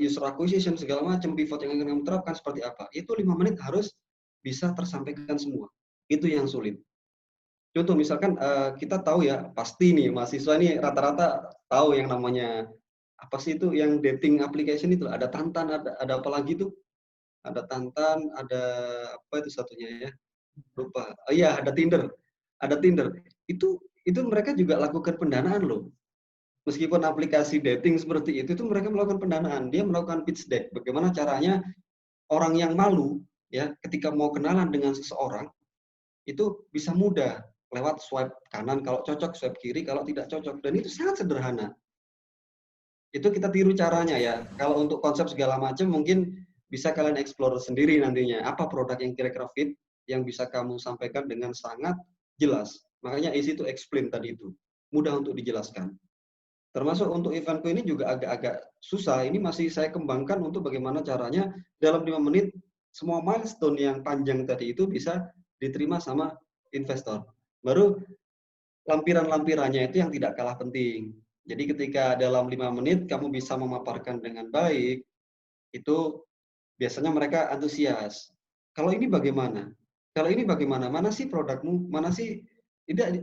user acquisition segala macam, pivot yang akan kamu terapkan seperti apa. Itu 5 menit harus bisa tersampaikan semua. Itu yang sulit. Contoh misalkan kita tahu ya, pasti nih mahasiswa ini rata-rata tahu yang namanya apa sih itu yang dating application itu, ada Tantan, ada apa lagi tuh? Ada Tantan, ada apa itu satunya ya? Lupa. Oh iya, ada Tinder. Ada Tinder. Itu mereka juga lakukan pendanaan loh. Meskipun aplikasi dating seperti itu mereka melakukan pendanaan. Dia melakukan pitch deck. Bagaimana caranya orang yang malu ya ketika mau kenalan dengan seseorang itu bisa mudah lewat swipe kanan kalau cocok, swipe kiri kalau tidak cocok, dan itu sangat sederhana. Itu kita tiru caranya ya. Kalau untuk konsep segala macam mungkin bisa kalian explore sendiri nantinya. Apa produk yang kira-kira fit yang bisa kamu sampaikan dengan sangat jelas. Makanya easy to explain tadi itu. Mudah untuk dijelaskan. Termasuk untuk eventku ini juga agak-agak susah. Ini masih saya kembangkan untuk bagaimana caranya dalam 5 menit semua milestone yang panjang tadi itu bisa diterima sama investor. Baru lampiran-lampirannya itu yang tidak kalah penting. Jadi ketika dalam 5 menit kamu bisa memaparkan dengan baik, itu biasanya mereka antusias. Kalau ini bagaimana? Kalau ini bagaimana? Mana sih produkmu? Mana sih?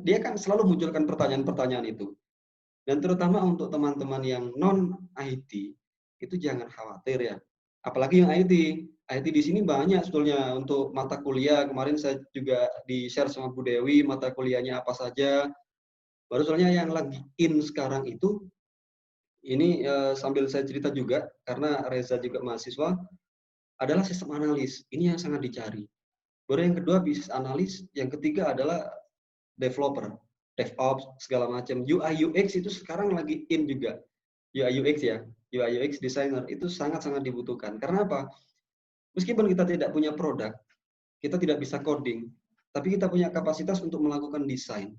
Dia kan selalu munculkan pertanyaan-pertanyaan itu. Dan terutama untuk teman-teman yang non-IT, itu jangan khawatir ya. Apalagi yang IT. IT di sini banyak sebetulnya untuk mata kuliah. Kemarin saya juga di-share sama Bu Dewi mata kuliahnya apa saja. Baru soalnya yang lagi in sekarang itu, ini sambil saya cerita juga, karena Reza juga mahasiswa, adalah sistem analis. Ini yang sangat dicari. Baru yang kedua bisnis analis, yang ketiga adalah developer, DevOps, segala macam. UI UX itu sekarang lagi in juga. UI UX ya, UI UX designer itu sangat-sangat dibutuhkan. Karena apa? Meskipun kita tidak punya produk, kita tidak bisa coding, tapi kita punya kapasitas untuk melakukan desain.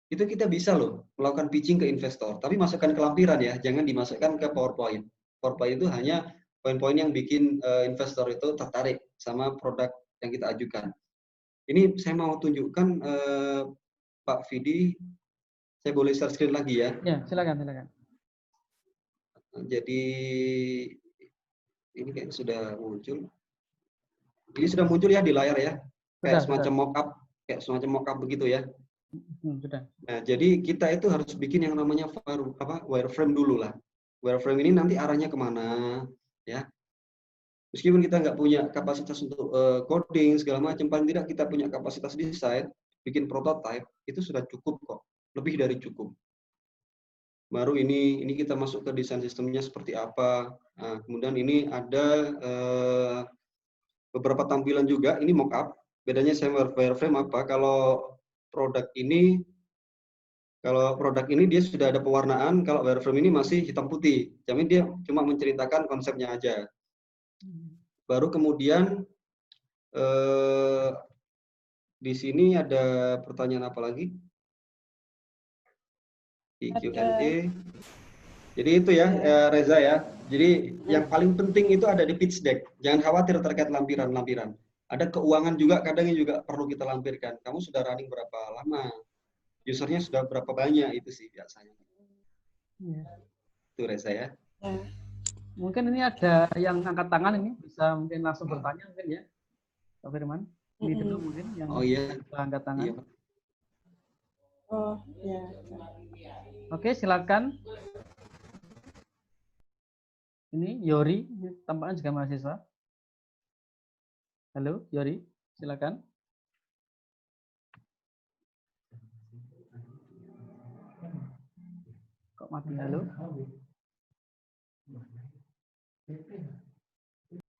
Itu kita bisa loh melakukan pitching ke investor, tapi masukkan ke lampiran ya, jangan dimasukkan ke PowerPoint. PowerPoint itu hanya poin-poin yang bikin investor itu tertarik sama produk yang kita ajukan. Ini saya mau tunjukkan Pak Vidi, saya boleh share screen lagi ya? Ya, silakan. Jadi ini kayak sudah muncul. Ini sudah muncul ya di layar ya, kayak semacam mock-up begitu ya. Sudah. Nah, jadi kita itu harus bikin yang namanya wireframe dulu lah. Wireframe ini nanti arahnya kemana, ya. Meskipun kita nggak punya kapasitas untuk coding segala macam, paling tidak kita punya kapasitas desain, bikin prototype itu sudah cukup kok, lebih dari cukup. Baru ini kita masuk ke desain sistemnya seperti apa. Nah, kemudian ini ada beberapa tampilan juga. Ini mockup. Bedanya sama wireframe apa? Kalau produk ini, Kalau produk ini dia sudah ada pewarnaan, kalau wireframe ini masih hitam putih. Jadi dia cuma menceritakan konsepnya aja. Baru kemudian di sini ada pertanyaan apa lagi? Di Q&A. Jadi itu ya, Reza ya. Jadi yang paling penting itu ada di pitch deck. Jangan khawatir terkait lampiran-lampiran. Ada keuangan juga, kadang juga perlu kita lampirkan. Kamu sudah running berapa lama? Usernya sudah berapa banyak, itu sih biasanya. Ya. Itu Reza ya. Mungkin ini ada yang angkat tangan ini, bisa mungkin langsung bertanya mungkin ya, Pak Firman. Ini dulu mungkin yang angkat tangan. Iya. Oh ya. Oke, silakan. Ini Yori, tampaknya juga mahasiswa. Halo, Yori, silakan. Kok mati? Halo?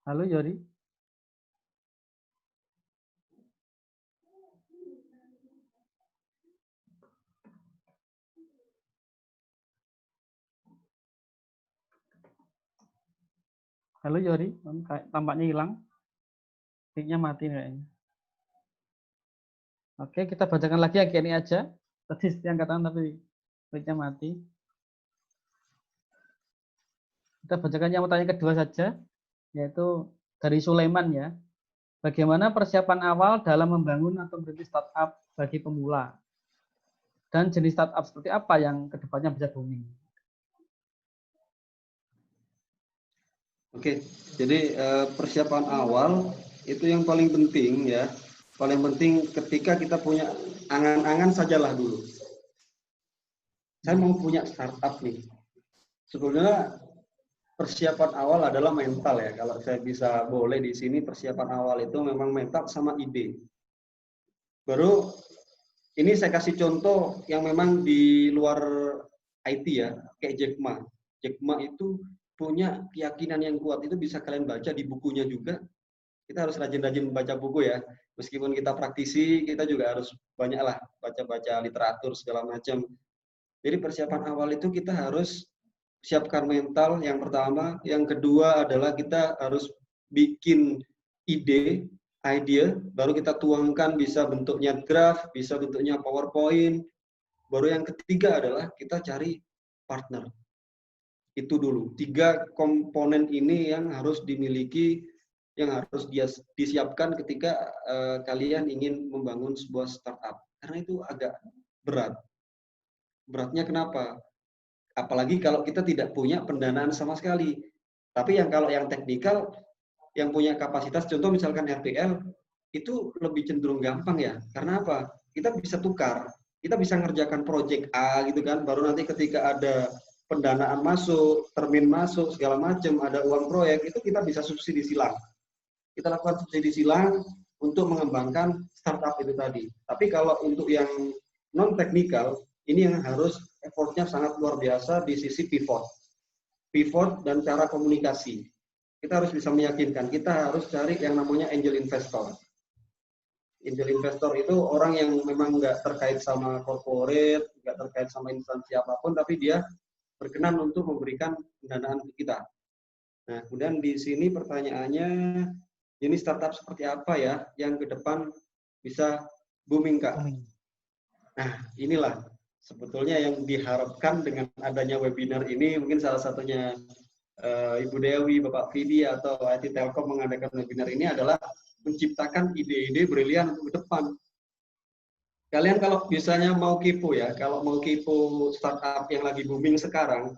Halo, Yori. Halo, Yori. Tampaknya hilang. Mic-nya mati kayaknya. Oke, kita bacakan lagi yang ini aja. Tadi angkat tangan tapi mic-nya mati. Kita bacakan yang pertanyaan kedua saja, yaitu dari Sulaiman ya. Bagaimana persiapan awal dalam membangun atau merintis startup bagi pemula? Dan jenis startup seperti apa yang kedepannya bisa booming? Oke, jadi persiapan awal itu yang paling penting ya. Paling penting ketika kita punya angan-angan sajalah dulu. Saya mau punya startup nih. Sebenarnya persiapan awal adalah mental ya. Kalau saya bisa boleh di sini, persiapan awal itu memang mental sama ide. Baru ini saya kasih contoh yang memang di luar IT ya, kayak Jack Ma. Jack Ma itu punya keyakinan yang kuat, itu bisa kalian baca di bukunya juga. Kita harus rajin-rajin membaca buku ya. Meskipun kita praktisi, kita juga harus banyaklah baca-baca literatur segala macam. Jadi persiapan awal itu kita harus siapkan mental yang pertama. Yang kedua adalah kita harus bikin ide, baru kita tuangkan, bisa bentuknya graph, bisa bentuknya PowerPoint. Baru yang ketiga adalah kita cari partner. Itu dulu. 3 komponen ini yang harus dimiliki, yang harus disiapkan ketika kalian ingin membangun sebuah startup. Karena itu agak berat. Beratnya kenapa? Apalagi kalau kita tidak punya pendanaan sama sekali. Tapi kalau yang teknikal, yang punya kapasitas, contoh misalkan RPL, itu lebih cenderung gampang ya. Karena apa? Kita bisa tukar. Kita bisa ngerjakan project A gitu kan, baru nanti ketika ada pendanaan masuk, termin masuk, segala macam, ada uang proyek, itu kita bisa subsidi silang. Kita lakukan subsidi silang untuk mengembangkan startup itu tadi. Tapi kalau untuk yang non-teknikal, ini yang harus effortnya sangat luar biasa di sisi pivot dan cara komunikasi. Kita harus bisa meyakinkan, kita harus cari yang namanya angel investor. Angel investor itu orang yang memang nggak terkait sama corporate, nggak terkait sama instansi apapun, tapi dia berkenan untuk memberikan pendanaan ke kita. Nah, kemudian di sini pertanyaannya, jenis startup seperti apa ya yang ke depan bisa booming, Kak? Nah, inilah sebetulnya yang diharapkan dengan adanya webinar ini. Mungkin salah satunya Ibu Dewi, Bapak Vidi, atau IT Telkom mengadakan webinar ini adalah menciptakan ide-ide brilian untuk ke depan. Kalian kalau biasanya mau kepo ya, kalau mau kepo startup yang lagi booming sekarang,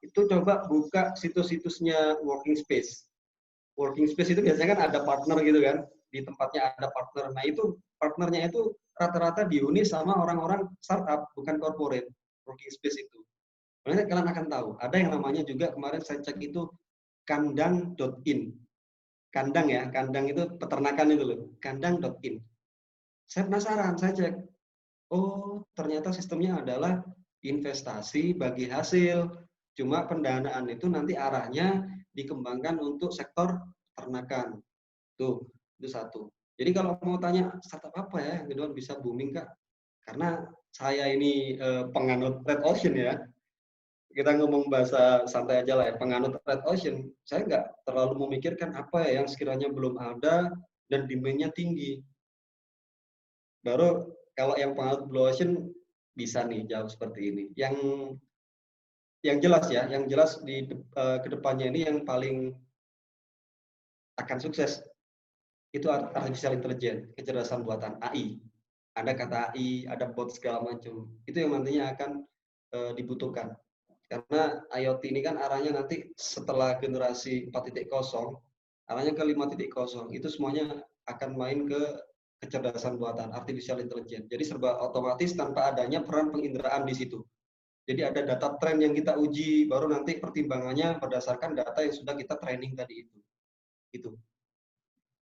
itu coba buka situs-situsnya Working Space. Working Space itu biasanya kan ada partner gitu kan, di tempatnya ada partner. Nah itu partnernya itu rata-rata dihuni sama orang-orang startup, bukan corporate. Working Space itu. Makanya kalian akan tahu, ada yang namanya juga kemarin saya cek itu kandang.in. Kandang ya, kandang itu peternakan itu loh, kandang.in. Saya penasaran, saya cek, oh ternyata sistemnya adalah investasi bagi hasil, cuma pendanaan itu nanti arahnya dikembangkan untuk sektor peternakan. Tuh, itu satu. Jadi kalau mau tanya startup apa ya yang kedua bisa booming, Kak? Karena saya ini penganut Red Ocean ya. Kita ngomong bahasa santai aja lah ya, penganut Red Ocean. Saya nggak terlalu memikirkan apa ya yang sekiranya belum ada dan demand-nya tinggi. Baru kalau yang penganut Blue Ocean bisa nih jawab seperti ini. Yang jelas ya, yang jelas di kedepannya ini yang paling akan sukses itu artificial intelligence, kecerdasan buatan AI. Ada kata AI, ada bot segala macam. Itu yang nantinya akan dibutuhkan. Karena IoT ini kan arahnya nanti setelah generasi 4.0, arahnya ke 5.0. Itu semuanya akan main ke kecerdasan buatan, artificial intelligence. Jadi serba otomatis tanpa adanya peran penginderaan di situ. Jadi ada data tren yang kita uji, baru nanti pertimbangannya berdasarkan data yang sudah kita training tadi itu. Itu.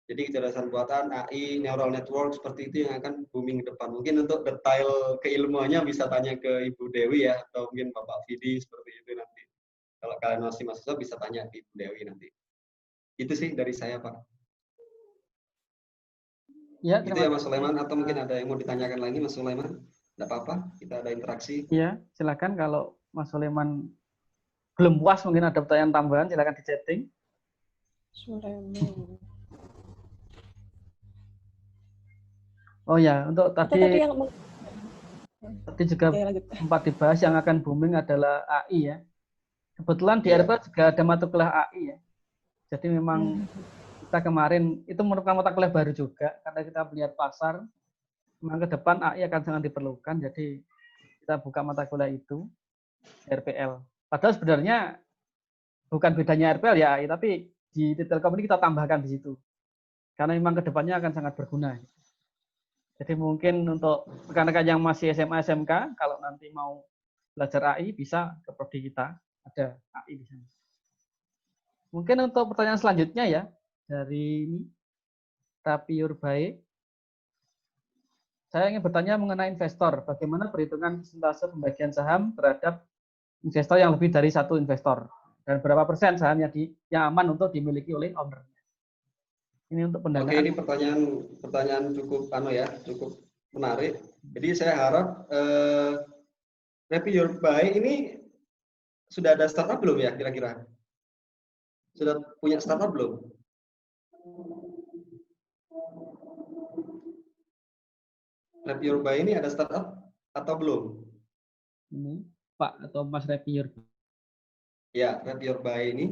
Jadi kecerdasan buatan, AI, neural network seperti itu yang akan booming ke depan. Mungkin untuk detail keilmuannya bisa tanya ke Ibu Dewi ya, atau mungkin Bapak Vidi seperti itu nanti. Kalau kalian masih mahasiswa bisa tanya ke Ibu Dewi nanti. Itu sih dari saya, Pak. Ya, itu ya Mas Sulaiman, atau mungkin ada yang mau ditanyakan lagi Mas Sulaiman? Tidak apa-apa, kita ada interaksi. Iya, silakan kalau Mas Sulaiman belum puas mungkin ada pertanyaan tambahan, silakan di chatting. Sulaiman. Oh ya, untuk tadi yang... juga sempat dibahas yang akan booming adalah AI ya. Kebetulan di RPL juga ada mata kuliah AI ya. Jadi memang kita kemarin itu merupakan mata kuliah baru juga karena kita melihat pasar memang ke depan AI akan sangat diperlukan. Jadi kita buka mata kuliah itu RPL. Padahal sebenarnya bukan bedanya RPL ya AI, tapi di Telkom ini kita tambahkan di situ. Karena memang ke depannya akan sangat berguna. Jadi mungkin untuk rekan-rekan yang masih SMA, SMK, kalau nanti mau belajar AI, bisa ke prodi kita. Ada AI di sana. Mungkin untuk pertanyaan selanjutnya ya, dari ini, Rapiur Bae. Saya ingin bertanya mengenai investor. Bagaimana perhitungan persentase pembagian saham terhadap investor yang lebih dari satu investor? Dan berapa persen sahamnya yang aman untuk dimiliki oleh owner? Ini untuk pendanaan. Oke, ini pertanyaan cukup cukup menarik. Jadi saya harap Rapiur Bae ini sudah ada startup belum ya kira-kira? Sudah punya startup belum? Rapiur Bae ini ada startup atau belum? Ini Pak atau Mas Rapiur? Ya, Rapiur Bae ini.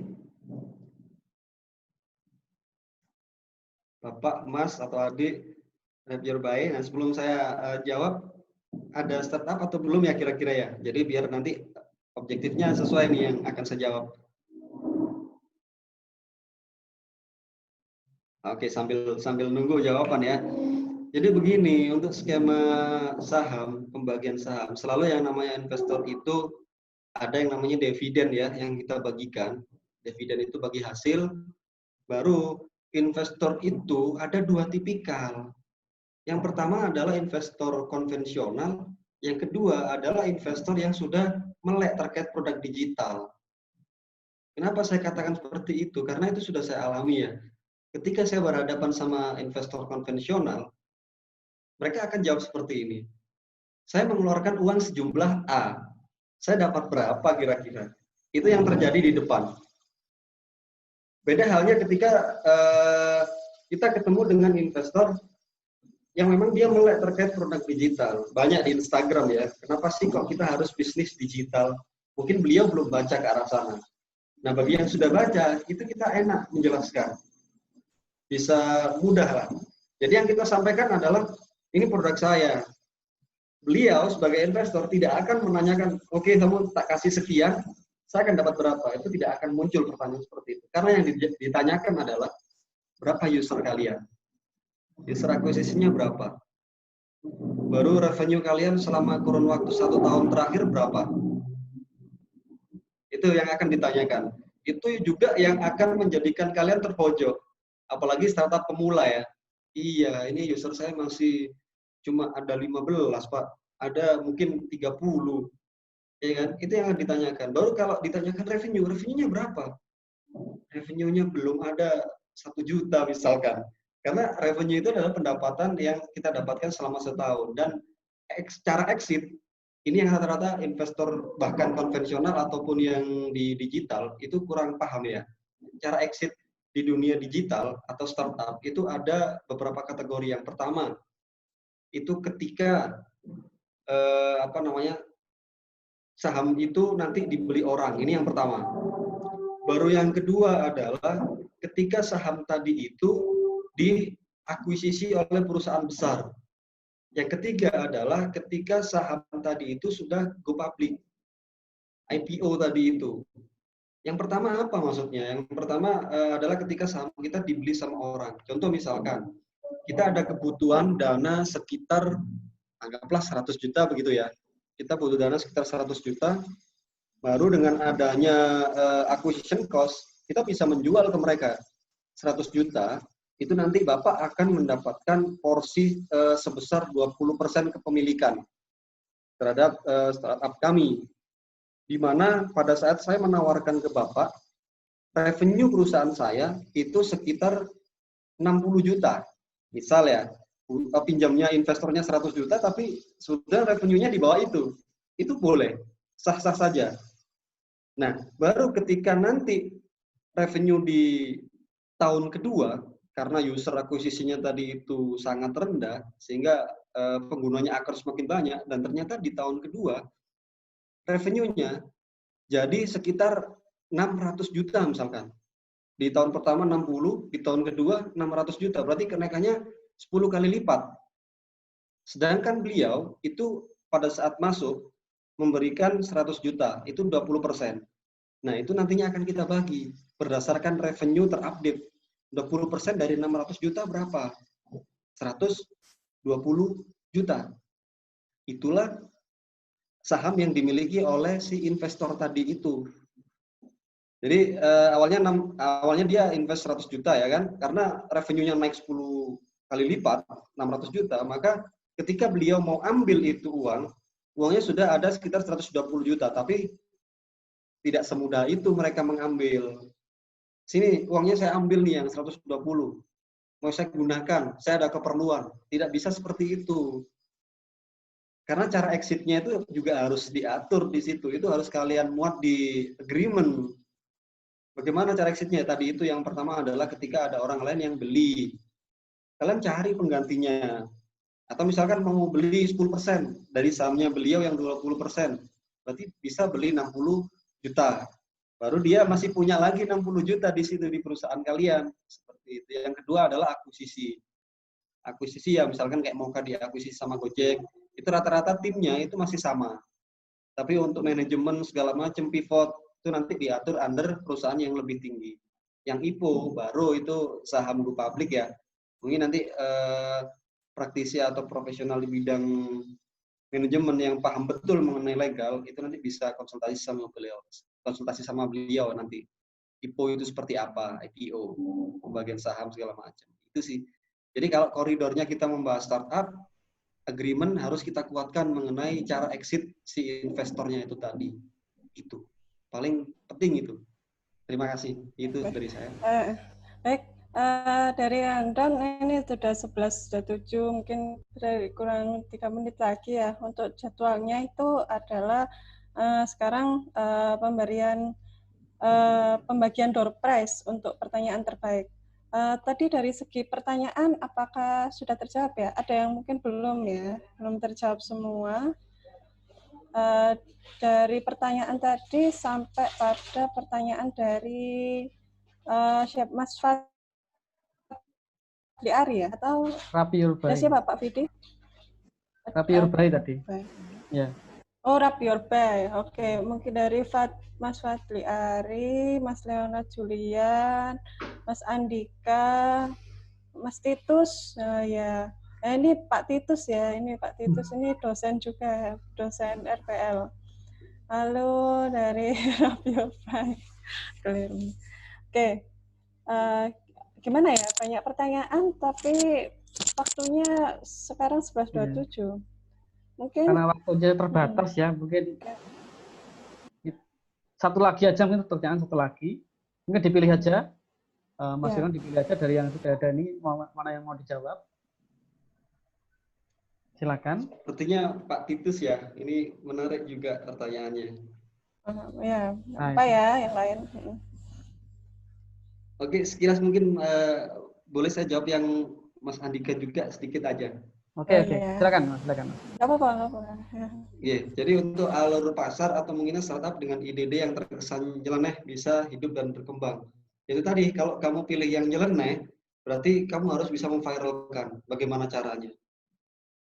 Bapak, Mas, atau adik Rapiur Bae. Nah, sebelum saya jawab, ada startup atau belum ya kira-kira ya? Jadi biar nanti objektifnya sesuai nih yang akan saya jawab. Oke, sambil nunggu jawaban ya. Jadi begini, untuk skema saham, pembagian saham, selalu yang namanya investor itu ada yang namanya dividen ya, yang kita bagikan. Dividen itu bagi hasil, baru investor itu ada dua tipikal. Yang pertama adalah investor konvensional, yang kedua adalah investor yang sudah melek terkait produk digital. Kenapa saya katakan seperti itu? Karena itu sudah saya alami ya. Ketika saya berhadapan sama investor konvensional, mereka akan jawab seperti ini. Saya mengeluarkan uang sejumlah A. Saya dapat berapa kira-kira? Itu yang terjadi di depan. Beda halnya ketika kita ketemu dengan investor yang memang dia melek terkait produk digital. Banyak di Instagram ya. Kenapa sih kok kita harus bisnis digital? Mungkin beliau belum baca ke arah sana. Nah, bagi yang sudah baca, itu kita enak menjelaskan. Bisa mudah lah. Jadi yang kita sampaikan adalah, ini produk saya. Beliau sebagai investor tidak akan menanyakan, oke, kamu tak kasih sekian, saya akan dapat berapa. Itu tidak akan muncul pertanyaan seperti itu. Karena yang ditanyakan adalah, berapa user kalian? User akuisisinya berapa? Baru revenue kalian selama kurun waktu 1 tahun terakhir berapa? Itu yang akan ditanyakan. Itu juga yang akan menjadikan kalian terpojok. Apalagi startup pemula ya. Iya, ini user saya masih cuma ada 15, Pak. Ada mungkin 30. Ya kan? Itu yang akan ditanyakan. Baru kalau ditanyakan revenue-nya berapa? Revenue-nya belum ada 1 juta misalkan. Karena revenue itu adalah pendapatan yang kita dapatkan selama setahun. Dan cara exit ini yang rata-rata investor bahkan konvensional ataupun yang di digital itu kurang paham ya. Cara exit di dunia digital atau startup itu ada beberapa kategori. Yang pertama itu ketika saham itu nanti dibeli orang, ini yang pertama. Baru yang kedua adalah ketika saham tadi itu diakuisisi oleh perusahaan besar. Yang ketiga adalah ketika saham tadi itu sudah go public, IPO tadi itu. Yang pertama apa maksudnya? Yang pertama adalah ketika saham kita dibeli sama orang. Contoh misalkan, kita ada kebutuhan dana sekitar, anggaplah 100 juta begitu ya. Kita butuh dana sekitar 100 juta, baru dengan adanya acquisition cost, kita bisa menjual ke mereka 100 juta, itu nanti Bapak akan mendapatkan porsi sebesar 20% kepemilikan terhadap startup kami. Di mana pada saat saya menawarkan ke Bapak, revenue perusahaan saya itu sekitar 60 juta. Misal ya, pinjamnya investornya 100 juta, tapi sudah revenue-nya di bawah itu boleh, sah-sah saja. Nah, baru ketika nanti revenue di tahun kedua, karena user akuisisinya tadi itu sangat rendah, sehingga penggunanya akan semakin banyak, dan ternyata di tahun kedua, revenue-nya jadi sekitar 600 juta misalkan. Di tahun pertama 60, di tahun kedua 600 juta, berarti kenaikannya 10 kali lipat. Sedangkan beliau itu pada saat masuk memberikan 100 juta, itu 20%. Nah, itu nantinya akan kita bagi berdasarkan revenue terupdate. 20% dari 600 juta berapa? 120 juta. Itulah saham yang dimiliki oleh si investor tadi itu. Jadi awalnya dia invest 100 juta ya kan, karena revenue-nya naik 10 kali lipat, 600 juta, maka ketika beliau mau ambil itu uangnya sudah ada sekitar 120 juta, tapi tidak semudah itu mereka mengambil. Sini uangnya saya ambil nih yang 120, mau saya gunakan, saya ada keperluan. Tidak bisa seperti itu. Karena cara exitnya itu juga harus diatur di situ, itu harus kalian muat di agreement. Bagaimana cara exitnya? Tadi itu yang pertama adalah ketika ada orang lain yang beli. Kalian cari penggantinya. Atau misalkan mau beli 10% dari sahamnya beliau yang 20%. Berarti bisa beli 60 juta. Baru dia masih punya lagi 60 juta di situ di perusahaan kalian. Seperti itu. Yang kedua adalah akuisisi. Akuisisi ya misalkan kayak mau diakuisisi sama Gojek. Itu rata-rata timnya itu masih sama. Tapi untuk manajemen segala macam pivot itu nanti diatur under perusahaan yang lebih tinggi. Yang IPO baru itu saham go public ya. Mungkin nanti praktisi atau profesional di bidang manajemen yang paham betul mengenai legal itu nanti bisa konsultasi sama beliau nanti. IPO itu seperti apa, IPO, pembagian saham segala macam. Itu sih. Jadi kalau koridornya kita membahas startup, agreement harus kita kuatkan mengenai cara exit si investornya itu tadi. Itu paling penting itu. Terima kasih. Itu dari saya. Baik, dari Andang ini sudah 11.07, mungkin dari kurang 3 menit lagi ya. Untuk jadwalnya itu adalah sekarang pembagian door prize untuk pertanyaan terbaik. Tadi dari segi pertanyaan, apakah sudah terjawab ya? Ada yang mungkin belum ya, belum terjawab semua. Dari pertanyaan tadi sampai pada pertanyaan dari Mas Fadli Ari ya? Atau Rapi Urbai. siapa Pak Fidi? Rapi Urbai tadi. Ya. Oh, Rapi Urbai. Oke, mungkin dari Mas Fadli Ari, Mas Leonard Julian, Mas Andika, Mas Titus, ya. Ini Pak Titus ya, ini Pak Titus ini dosen juga, dosen RPL. Halo dari Rapi Urbai. Keliru. Oke, gimana ya? Banyak pertanyaan, tapi waktunya sekarang 11.27. Mungkin karena waktunya terbatas ya, mungkin satu lagi aja, mungkin pertanyaan satu lagi, mungkin dipilih aja, Mas Yonan dipilih aja dari yang sudah ada ini, mana yang mau dijawab. Silakan. Sepertinya Pak Titus ya, ini menarik juga pertanyaannya. Ya, apa ya yang lain? Oke, sekilas mungkin boleh saya jawab yang Mas Andika juga sedikit aja. Oke. Silakan. Nggak apa-apa. Iya, jadi untuk alur pasar atau mungkin startup dengan IDD yang terkesan nyeleneh bisa hidup dan berkembang. Itu tadi, kalau kamu pilih yang nyeleneh, berarti kamu harus bisa memviralkan. Bagaimana caranya?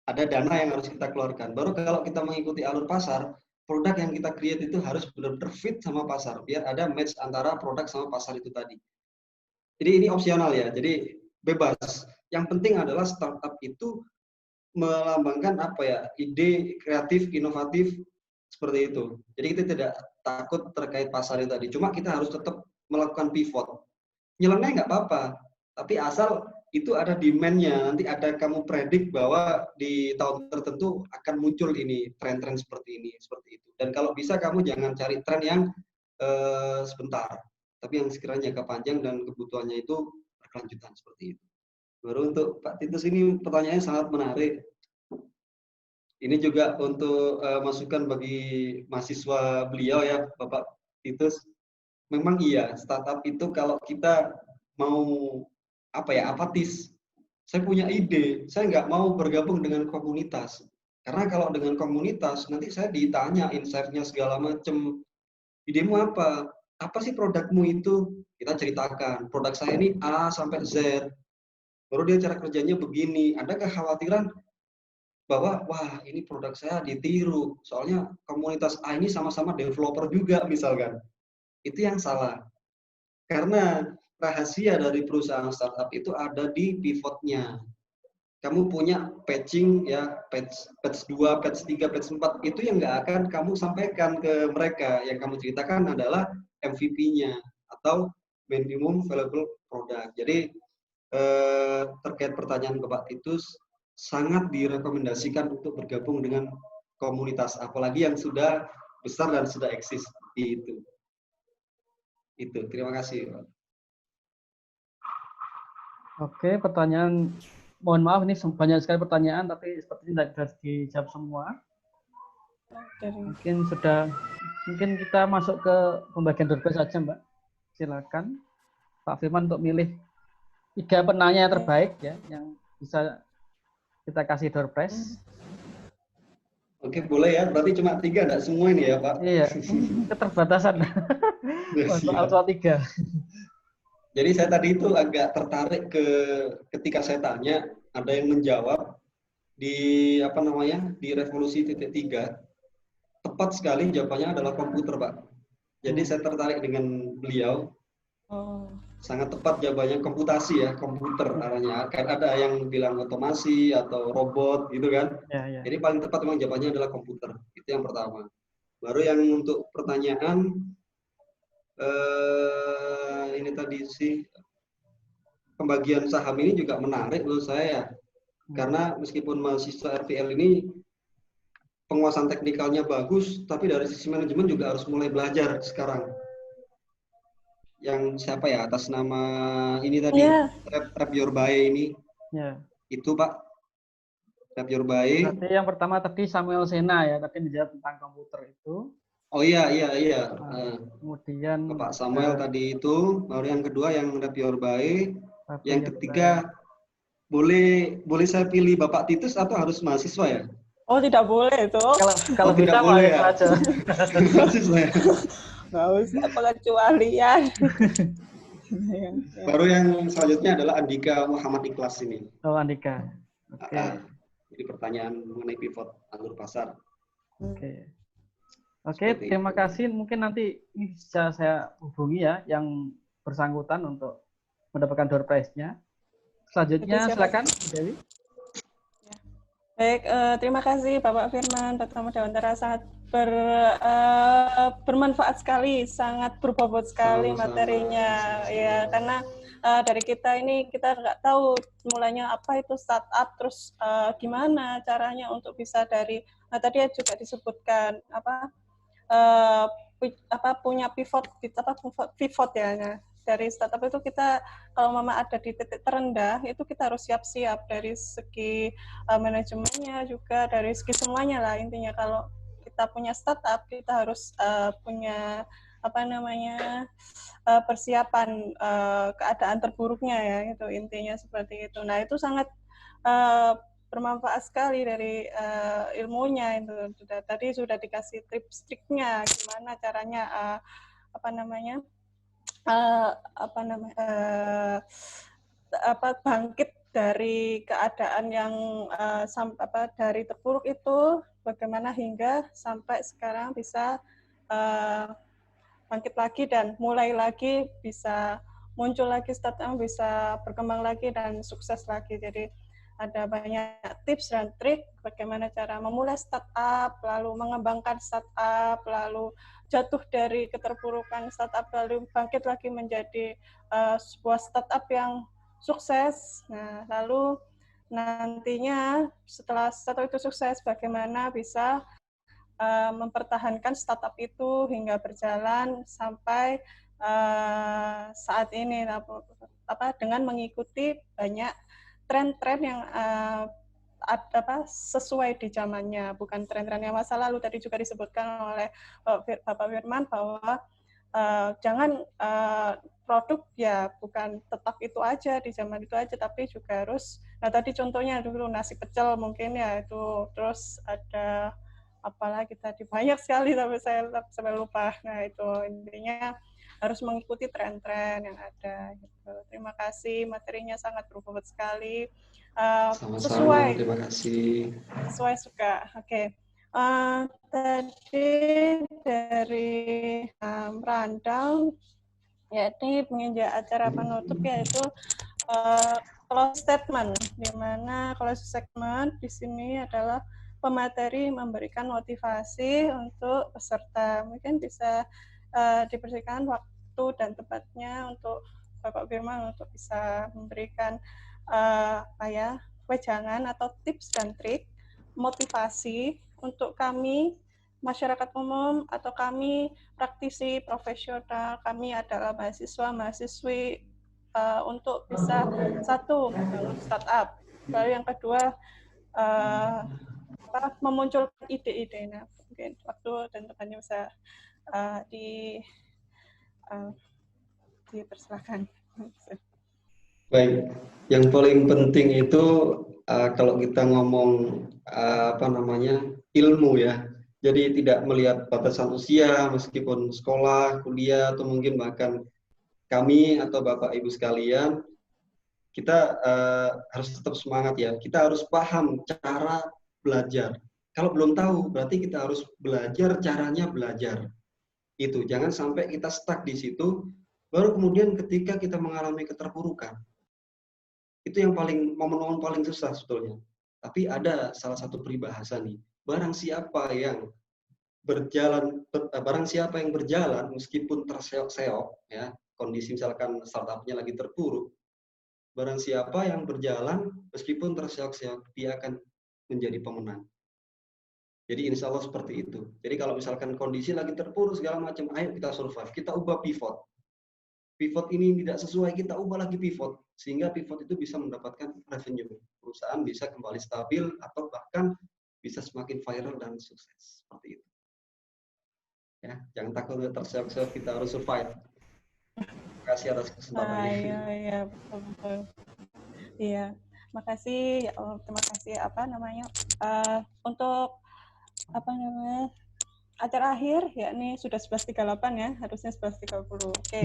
Ada dana yang harus kita keluarkan. Baru kalau kita mengikuti alur pasar, produk yang kita create itu harus benar-benar fit sama pasar, biar ada match antara produk sama pasar itu tadi. Jadi ini opsional ya, jadi bebas. Yang penting adalah startup itu melambangkan apa ya, ide kreatif, inovatif, seperti itu. Jadi kita tidak takut terkait pasar itu tadi. Cuma kita harus tetap melakukan pivot. Nyeleneh nggak apa-apa, tapi asal itu ada demand-nya. Nanti ada kamu predik bahwa di tahun tertentu akan muncul ini, tren-tren seperti ini, seperti itu. Dan kalau bisa kamu jangan cari tren yang sebentar, tapi yang sekiranya jangka panjang dan kebutuhannya itu berkelanjutan seperti itu. Baru untuk Pak Titus ini pertanyaannya sangat menarik. Ini juga untuk masukan bagi mahasiswa beliau ya, Bapak Titus. Memang iya, startup itu kalau kita mau apatis. Saya punya ide, saya nggak mau bergabung dengan komunitas. Karena kalau dengan komunitas, nanti saya ditanya insight-nya segala macam. Idemu apa? Apa sih produkmu itu? Kita ceritakan, produk saya ini A sampai Z. Baru dia cara kerjanya begini. Ada kekhawatiran bahwa wah ini produk saya ditiru. Soalnya komunitas A ini sama-sama developer juga misalkan. Itu yang salah. Karena rahasia dari perusahaan startup itu ada di pivotnya. Kamu punya patching ya, patch 2, patch 3, patch 4, itu yang nggak akan kamu sampaikan ke mereka. Yang kamu ceritakan adalah MVP-nya atau minimum viable product. Jadi terkait pertanyaan ke Pak Titus, sangat direkomendasikan untuk bergabung dengan komunitas, apalagi yang sudah besar dan sudah eksis di itu. Itu, terima kasih, Pak. Oke, pertanyaan. Mohon maaf, ini banyak sekali pertanyaan, tapi sepertinya tidak dijawab semua. Mungkin kita masuk ke pembagian door prize saja, Mbak. Silakan, Pak Firman, untuk milih 3 penanya yang terbaik ya, yang bisa kita kasih door prize. Oke, boleh ya. Berarti cuma 3, enggak semua ini ya, Pak? Iya, keterbatasan. Soal 3. Jadi saya tadi itu agak tertarik ketika saya tanya, ada yang menjawab di di revolusi titik 3. Tepat sekali jawabannya adalah komputer, Pak. Jadi saya tertarik dengan beliau. Sangat tepat jawabannya komputasi ya, komputer arahnya. Kan ada yang bilang otomasi atau robot gitu kan. Ya. Jadi paling tepat memang jawabannya adalah komputer. Itu yang pertama. Baru yang untuk pertanyaan ini tadi sih, pembagian saham ini juga menarik menurut saya. Karena meskipun mahasiswa RPL ini penguasaan teknikalnya bagus, tapi dari sisi manajemen juga harus mulai belajar sekarang. Yang siapa ya atas nama ini tadi, Rap Your Buy ini. Itu Pak, Rap Your Buy. Berarti yang pertama tadi Samuel Sena ya, tadi menjawab tentang komputer itu. Oh iya. Kemudian Bapak Samuel tadi itu, baru yang kedua yang Rap Your Buy. Yang ketiga, boleh saya pilih Bapak Titus atau harus mahasiswa ya? Oh, tidak boleh itu. Kalau bisa boleh ya. Mahasiswa ya. Nggak usah pengecualian. Baru yang selanjutnya adalah Andika Muhammad Ikhlas ini. Oh, Andika. Oke. Jadi pertanyaan mengenai pivot alur pasar. Oke, terima kasih. Mungkin nanti bisa saya hubungi ya yang bersangkutan untuk mendapatkan door prize-nya. Selanjutnya silakan, Dewi. Baik, terima kasih Bapak Firman, Tamu Dewantara, sangat bermanfaat sekali, sangat berbobot sekali materinya ya, karena dari kita ini kita nggak tahu mulanya apa itu startup, terus gimana caranya untuk bisa dari tadi juga disebutkan punya pivot ya. dari startup itu kita kalau mama ada di titik terendah itu kita harus siap-siap dari segi manajemennya juga, dari segi semuanya lah intinya. Kalau kita punya startup kita harus punya persiapan keadaan terburuknya ya, itu intinya seperti itu. Nah itu sangat bermanfaat sekali dari ilmunya itu. Tadi sudah dikasih tips-triknya gimana caranya bangkit dari keadaan yang dari terpuruk itu, bagaimana hingga sampai sekarang bisa bangkit lagi dan mulai lagi, bisa muncul lagi startup, bisa berkembang lagi dan sukses lagi. Jadi ada banyak tips dan trik bagaimana cara memulai startup, lalu mengembangkan startup, lalu jatuh dari keterpurukan startup, lalu bangkit lagi menjadi sebuah startup yang sukses. Nah, lalu nantinya setelah startup itu sukses, bagaimana bisa mempertahankan startup itu hingga berjalan sampai saat ini, dengan mengikuti banyak tren-tren yang sesuai di zamannya, bukan tren-tren yang masa lalu. Tadi juga disebutkan oleh Bapak Firman bahwa jangan produk ya bukan tetap itu aja di zaman itu aja, tapi juga harus. Nah tadi contohnya dulu nasi pecel mungkin ya itu, terus ada apalagi tadi banyak sekali tapi saya sampai lupa. Nah itu intinya harus mengikuti tren-tren yang ada. Gitu. Terima kasih, materinya sangat berbobot sekali. Sama-sama, terima kasih. Sesuai suka. Oke. Tadi dari Randall, yakni menginjak acara penutup, yaitu close statement, di mana close statement di sini adalah pemateri memberikan motivasi untuk peserta. Mungkin bisa diberikan waktu dan tempatnya untuk Bapak Firman untuk bisa memberikan wejangan atau tips dan trik motivasi untuk kami masyarakat umum atau kami praktisi profesional, kami adalah mahasiswa-mahasiswi untuk bisa satu membangun startup, lalu yang kedua memunculkan ide-ide. Nah, mungkin waktu dan tempatnya bisa dipersilakan. Baik, yang paling penting itu kalau kita ngomong ilmu ya. Jadi tidak melihat batasan usia, meskipun sekolah, kuliah, atau mungkin bahkan kami atau Bapak Ibu sekalian, kita harus tetap semangat ya. Kita harus paham cara belajar. Kalau belum tahu, berarti kita harus belajar caranya belajar. Itu, jangan sampai kita stuck di situ, baru kemudian ketika kita mengalami keterpurukan. Itu yang momen-momen paling susah sebetulnya. Tapi ada salah satu peribahasa nih, barang siapa yang berjalan meskipun terseok-seok ya, kondisi misalkan startupnya lagi terpuruk, barang siapa yang berjalan meskipun terseok-seok, dia akan menjadi pemenang. Jadi insya Allah seperti itu. Jadi kalau misalkan kondisi lagi terpuruk segala macam, ayo kita survive, kita ubah pivot. Pivot ini tidak sesuai, kita ubah lagi pivot. Sehingga pivot itu bisa mendapatkan revenue. Perusahaan bisa kembali stabil atau bahkan bisa semakin viral dan sukses. Seperti itu. Ya, jangan takut terseok-seok, kita harus survive. Terima kasih atas kesempatannya. Iya, betul. Iya, makasih. Terima kasih untuk acara akhir, yakni sudah 11.38 ya, harusnya 11.30. Oke.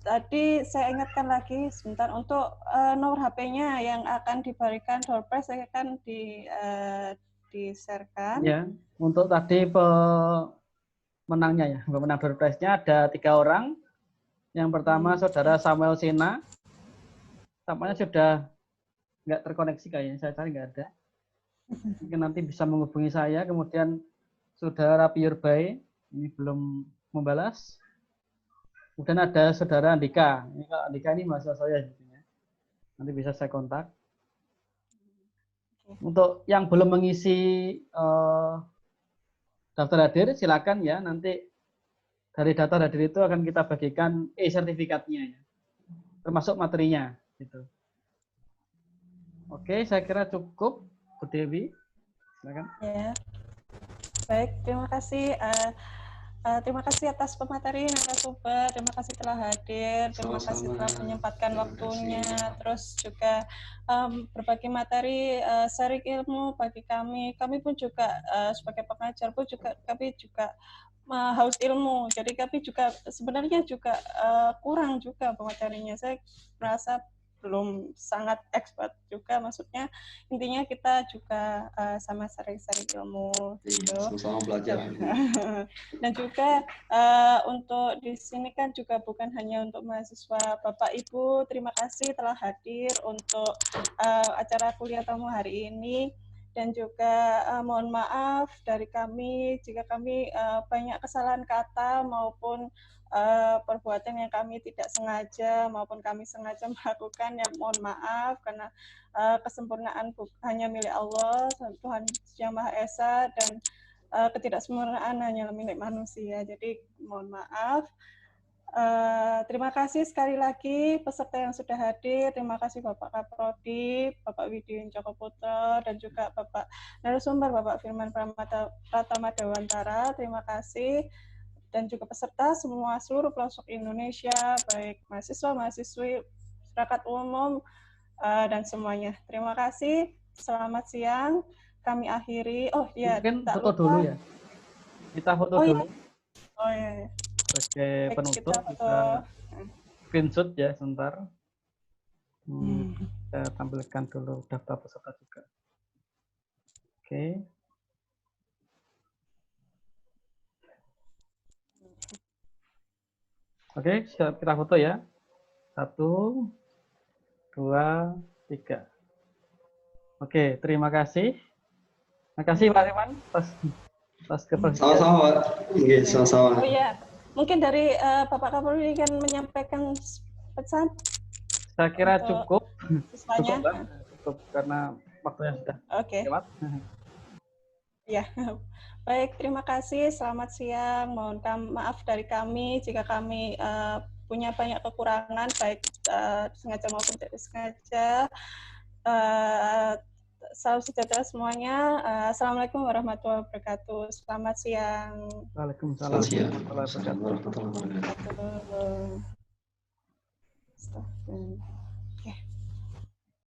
Tadi saya ingatkan lagi sebentar untuk nomor HP-nya yang akan diberikan door prize akan di-share-kan. Ya, untuk tadi pemenangnya ya, pemenang door prize-nya ada 3 orang. Yang pertama Saudara Samuel Sena, tampaknya sudah nggak terkoneksi kayaknya, saya cari nggak ada. Mungkin nanti bisa menghubungi saya. Kemudian Saudara Piurbay, ini belum membalas. Kemudian ada Saudara Andika. Ini kalau Andika ini mahasiswa saya. Nanti bisa saya kontak. Untuk yang belum mengisi daftar hadir, silakan ya. Nanti dari data hadir itu akan kita bagikan e-sertifikatnya, ya. Termasuk materinya. Gitu. Oke, saya kira cukup, Bu Dewi. Silakan. Ya, baik. Terima kasih. Terima kasih atas pemateri narasumber. Terima kasih telah hadir. Terima kasih telah menyempatkan waktunya. Terus juga berbagi materi, sharing ilmu bagi kami. Kami pun juga sebagai pengajar pun juga kami juga haus ilmu. Jadi kami juga sebenarnya juga kurang juga pematerinya. Saya merasa belum sangat expert juga, maksudnya intinya kita juga sama sharing-sharing ilmu gitu. Sama-sama belajar. Dan juga untuk di sini kan juga bukan hanya untuk mahasiswa Bapak Ibu, terima kasih telah hadir untuk acara kuliah tamu hari ini. Dan juga mohon maaf dari kami jika kami banyak kesalahan kata maupun perbuatan yang kami tidak sengaja maupun kami sengaja melakukan, yang mohon maaf karena kesempurnaan hanya milik Allah, Tuhan Yang Maha Esa, dan ketidaksempurnaan hanya milik manusia. Jadi mohon maaf. Terima kasih sekali lagi peserta yang sudah hadir. Terima kasih Bapak Kaprodi, Bapak Widin Joko Putra, dan juga Bapak narasumber Bapak Firman Pratama Dewantara. Terima kasih. Dan juga peserta semua seluruh pelosok Indonesia, baik mahasiswa, mahasiswi, masyarakat umum, dan semuanya. Terima kasih. Selamat siang. Kami akhiri. Oh ya, mungkin tak foto lupa. dulu ya. Kita foto dulu. Ya. Oh ya. Sebagai Baik, penutup kita kita screenshot ya sebentar. Saya tampilkan dulu daftar peserta juga. Oke. Oke, kita foto ya. 1, 2, 3. Oke, terima kasih. Terima kasih Pak Firman atas kepercayaan. Sama-sama, Pak. Iya, sama-sama. Oh iya, mungkin dari Bapak Kapolri kan menyampaikan pesan. Saya kira cukup. Siswanya. Cukup karena waktunya sudah lewat. Ya, baik, terima kasih. Selamat siang. Mohon maaf dari kami jika kami punya banyak kekurangan, baik sengaja maupun tidak sengaja. Salam sejahtera semuanya. Assalamualaikum warahmatullahi wabarakatuh. Selamat siang. Waalaikumsalam warahmatullahi wabarakatuh. Oke.